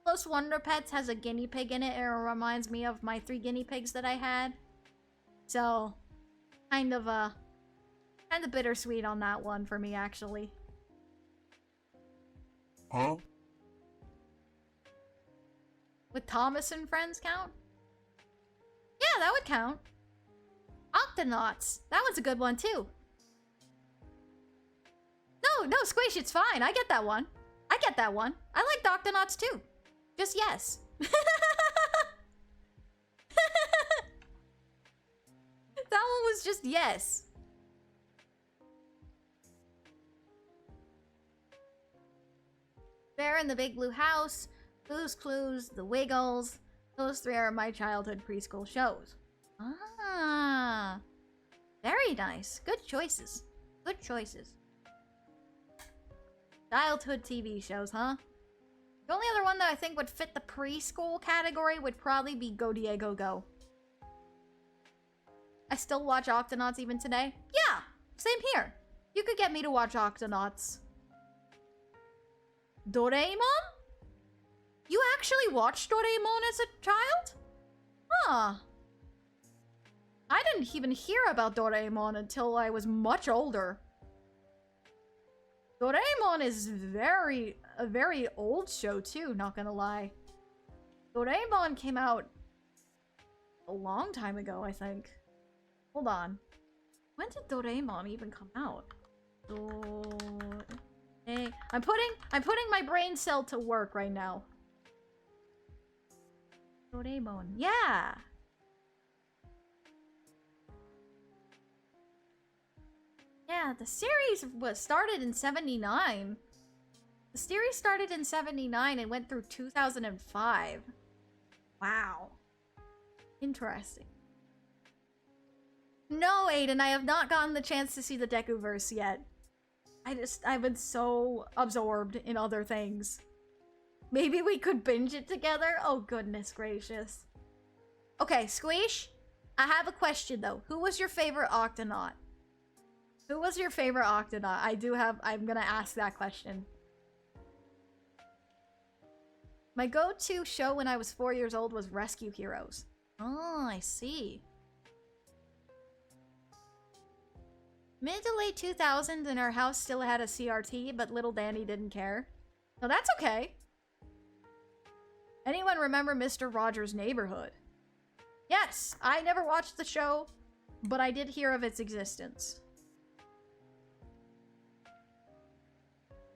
Plus, Wonder Pets has a guinea pig in it. It reminds me of my 3 guinea pigs that I had. So, kind of bittersweet on that one for me, actually. Huh? Would Thomas and Friends count? Yeah, that would count. Octonauts. That one's a good one, too. No, Squish, it's fine. I get that one. I get that one. I like Octonauts too. Just yes. That one was just yes. Bear in the Big Blue House, Blue's Clues, The Wiggles. Those 3 are my childhood preschool shows. Ah. Very nice. Good choices. Good choices. Childhood TV shows, huh? The only other one that I think would fit the preschool category would probably be Go Diego Go. I still watch Octonauts even today. Yeah, same here. You could get me to watch Octonauts. Doraemon? You actually watched Doraemon as a child? Huh. I didn't even hear about Doraemon until I was much older. Doraemon is a very old show too, not gonna lie. Doraemon came out a long time ago, I think. Hold on. When did Doraemon even come out? I'm putting my brain cell to work right now. Doraemon. Yeah. Yeah, the series was started in 79. The series started in 79 and went through 2005. Wow. Interesting. No, Aiden, I have not gotten the chance to see the Dekuverse yet. I've been so absorbed in other things. Maybe we could binge it together? Oh, goodness gracious. Okay, Squish, I have a question, though. Who was your favorite Octonaut? Who was your favorite Octonaut? I'm gonna ask that question. My go-to show when I was 4 years old was Rescue Heroes. Oh, I see. Mid to late 2000s and our house still had a CRT, but little Danny didn't care. No, that's okay. Anyone remember Mr. Rogers' Neighborhood? Yes, I never watched the show, but I did hear of its existence.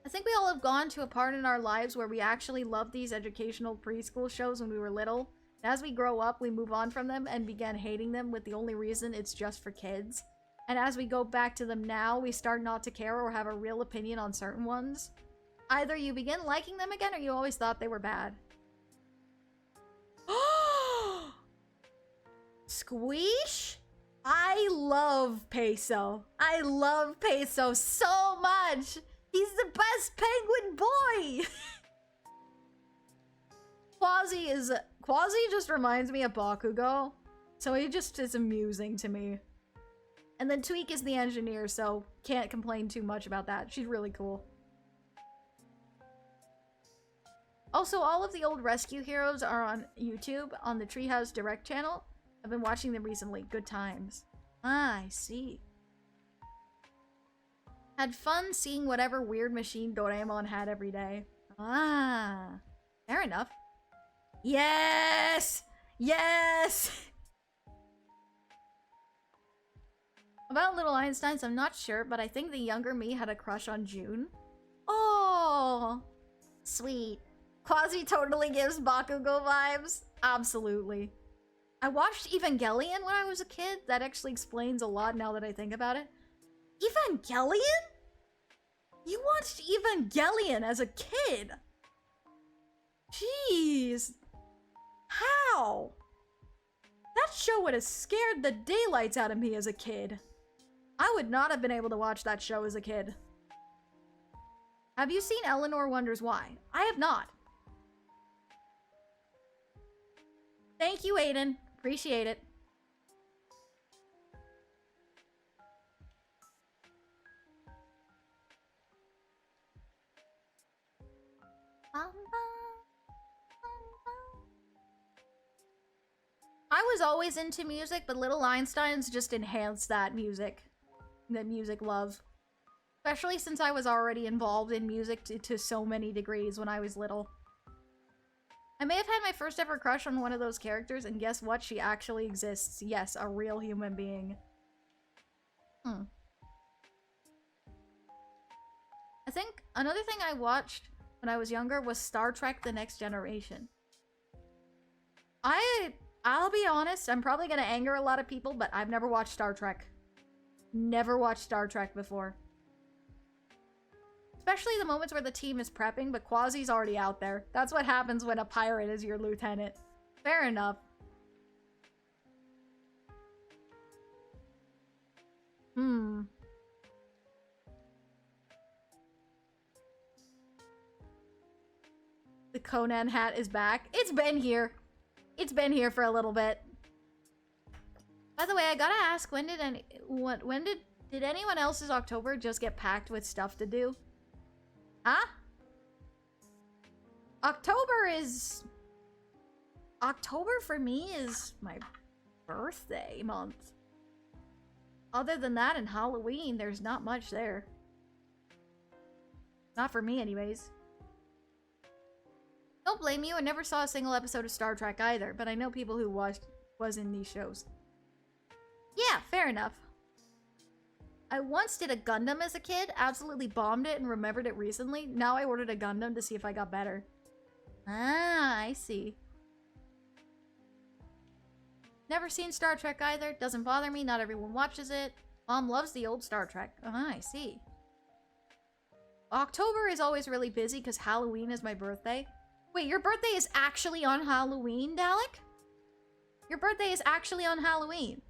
I think we all have gone to a part in our lives where we actually loved these educational preschool shows when we were little. And as we grow up, we move on from them and began hating them with the only reason it's just for kids. And as we go back to them now, we start not to care or have a real opinion on certain ones. Either you begin liking them again or you always thought they were bad. Squeesh? I love Peso. I love Peso so much. He's the best penguin boy. Quasi just reminds me of Bakugo. So he just is amusing to me. And then Tweak is the engineer, so can't complain too much about that. She's really cool. Also, all of the old Rescue Heroes are on YouTube on the Treehouse Direct channel. I've been watching them recently. Good times. Ah, I see. Had fun seeing whatever weird machine Doraemon had every day. Ah, fair enough. Yes! Yes! About Little Einsteins, I'm not sure, but I think the younger me had a crush on June. Oh, sweet. Quasi totally gives Bakugo vibes. Absolutely. I watched Evangelion when I was a kid. That actually explains a lot now that I think about it. Evangelion? You watched Evangelion as a kid? Jeez. How? That show would have scared the daylights out of me as a kid. I would not have been able to watch that show as a kid. Have you seen Eleanor Wonders Why? I have not. Thank you, Aiden. Appreciate it. I was always into music, but Little Einsteins just enhanced that music love. Especially since I was already involved in music to so many degrees when I was little. I may have had my first ever crush on one of those characters, and guess what? She actually exists. Yes, a real human being. think another thing I watched when I was younger was Star Trek: The Next Generation. I'll be honest, I'm probably gonna anger a lot of people, but I've never watched Star Trek. Never watched Star Trek before. Especially the moments where the team is prepping, but Quasi's already out there. That's what happens when a pirate is your lieutenant. Fair enough. The Conan hat is back. It's been here. It's been here for a little bit. By the way, I gotta ask, did anyone else's October just get packed with stuff to do? Huh? October for me is my birthday month. Other than that and Halloween, there's not much there. Not for me anyways. Don't blame you, I never saw a single episode of Star Trek either, but I know people who was in these shows. Yeah, fair enough. I once did a Gundam as a kid, absolutely bombed it and remembered it recently. Now I ordered a Gundam to see if I got better. Ah, I see. Never seen Star Trek either, doesn't bother me, not everyone watches it. Mom loves the old Star Trek. Ah, I see. October is always really busy because Halloween is my birthday. Wait, your birthday is actually on Halloween, Dalek? Your birthday is actually on Halloween.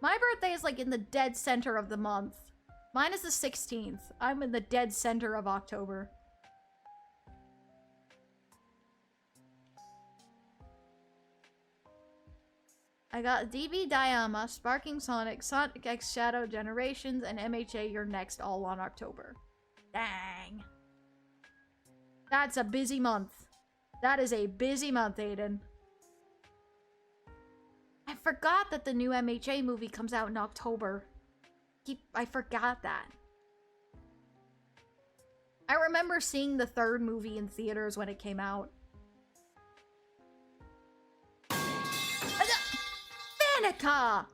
My birthday is like in the dead center of the month. Mine is the 16th. I'm in the dead center of October. I got DB Diama, Sparking Sonic, Sonic X Shadow Generations, and MHA Your Next all on October. Dang. That's a busy month. That is a busy month, Aiden. I forgot that the new MHA movie comes out in October. I forgot that. I remember seeing the third movie in theaters when it came out. Vanica!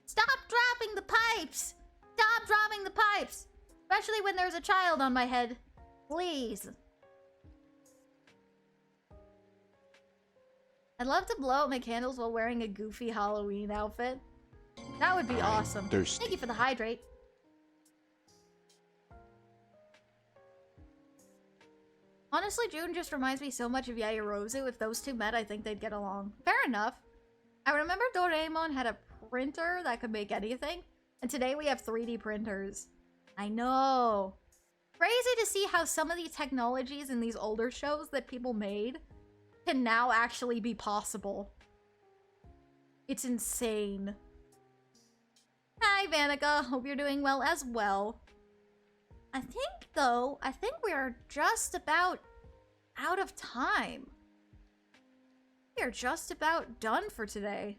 Stop dropping the pipes! Stop dropping the pipes! Especially when there's a child on my head. Please. I'd love to blow out my candles while wearing a goofy Halloween outfit. That would be awesome. Thank you for the hydrate. Honestly, June just reminds me so much of Yaoyorozu. If those two met, I think they'd get along. Fair enough. I remember Doraemon had a printer that could make anything, and today we have 3D printers. I know. Crazy to see how some of the technologies in these older shows that people made can now actually be possible. It's insane. Hi, Vanica. Hope you're doing well as well. I think we are just about out of time. We are just about done for today.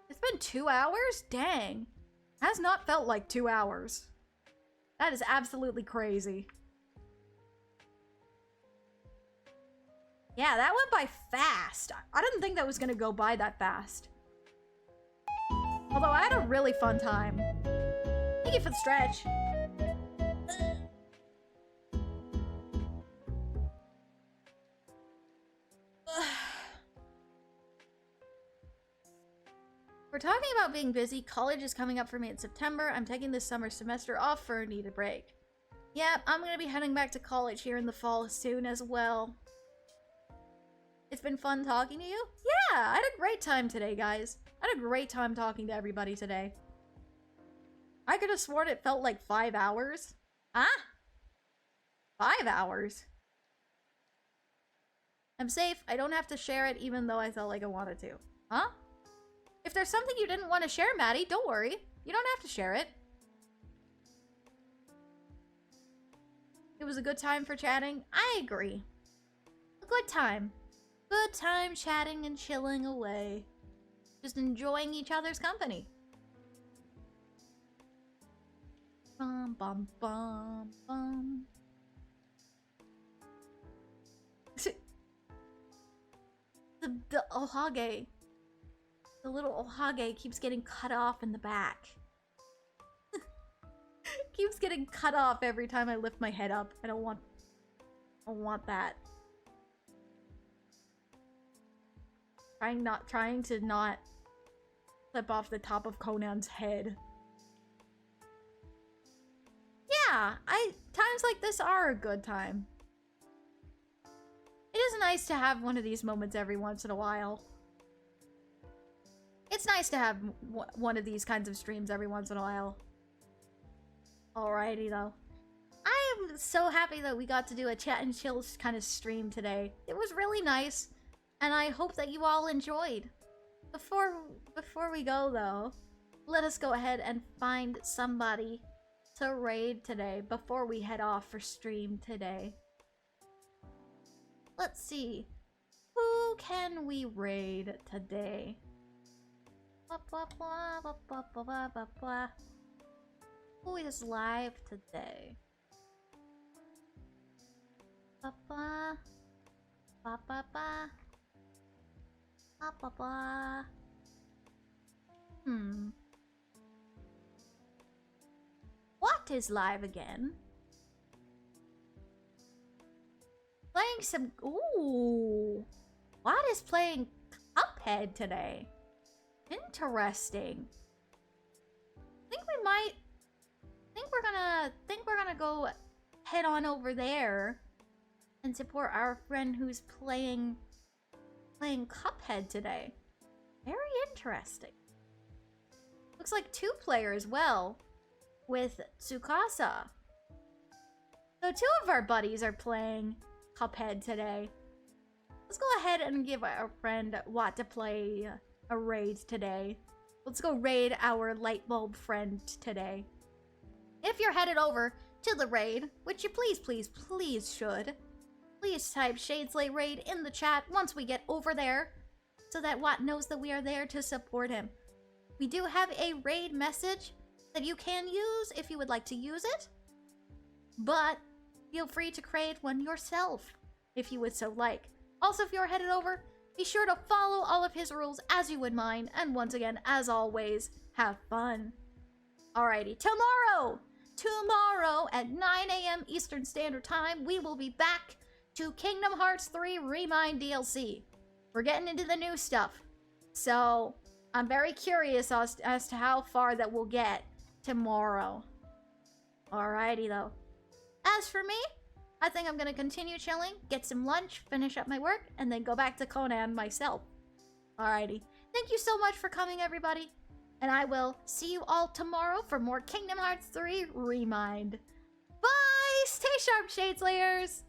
It's been 2 hours? Dang. Has not felt like 2 hours. That is absolutely crazy. Yeah, that went by fast. I didn't think that was gonna go by that fast. Although I had a really fun time. Thank you for the stretch. We're talking about being busy. College is coming up for me in September. I'm taking this summer semester off for a needed break. Yep, I'm gonna be heading back to college here in the fall soon as well. It's been fun talking to you? Yeah, I had a great time today, guys. I had a great time talking to everybody today. I could have sworn it felt like 5 hours. Huh? 5 hours? I'm safe. I don't have to share it even though I felt like I wanted to. Huh? If there's something you didn't want to share, Maddie, don't worry. You don't have to share it. It was a good time for chatting. I agree. A good time. Good time chatting and chilling away. Just enjoying each other's company. Bum, bum, bum, bum. The Ohage. The little Ohage keeps getting cut off in the back. keeps getting cut off every time I lift my head up. I don't want that. Trying to not slip off the top of Conan's head. Yeah, times like this are a good time. It is nice to have one of these moments every once in a while. It's nice to have one of these kinds of streams every once in a while. Alrighty though. I am so happy that we got to do a chat and chill kind of stream today. It was really nice, and I hope that you all enjoyed. Before we go though, let us go ahead and find somebody to raid today before we head off for stream today. Let's see. Who can we raid today? Who is live today? What is live again? Playing some... Ooh! What is playing Cuphead today? Interesting. Think we're gonna go head on over there and support our friend who's playing Cuphead today. Very interesting. Looks like 2 players as well with Tsukasa. So 2 of our buddies are playing Cuphead today. Let's go ahead and give our friend Watt to play a raid today. Let's go raid our Lightbulb friend today. If you're headed over to the raid, which you please should, please type Shadeslay raid in the chat once we get over there, so that Watt knows that we are there to support him. We do have a raid message that you can use if you would like to use it, but feel free to create one yourself if you would so like. Also, if you're headed over, be sure to follow all of his rules as you would mine, and once again, as always, have fun. Alrighty, tomorrow at 9 AM Eastern Standard Time, we will be back to Kingdom Hearts 3 Remind DLC. We're getting into the new stuff, so I'm very curious as to how far that we'll get tomorrow. Alrighty though. As for me, I think I'm gonna continue chilling, get some lunch, finish up my work, and then go back to Conan myself. Alrighty. Thank you so much for coming, everybody. And I will see you all tomorrow for more Kingdom Hearts 3 Remind. Bye! Stay sharp, Shadeslayers!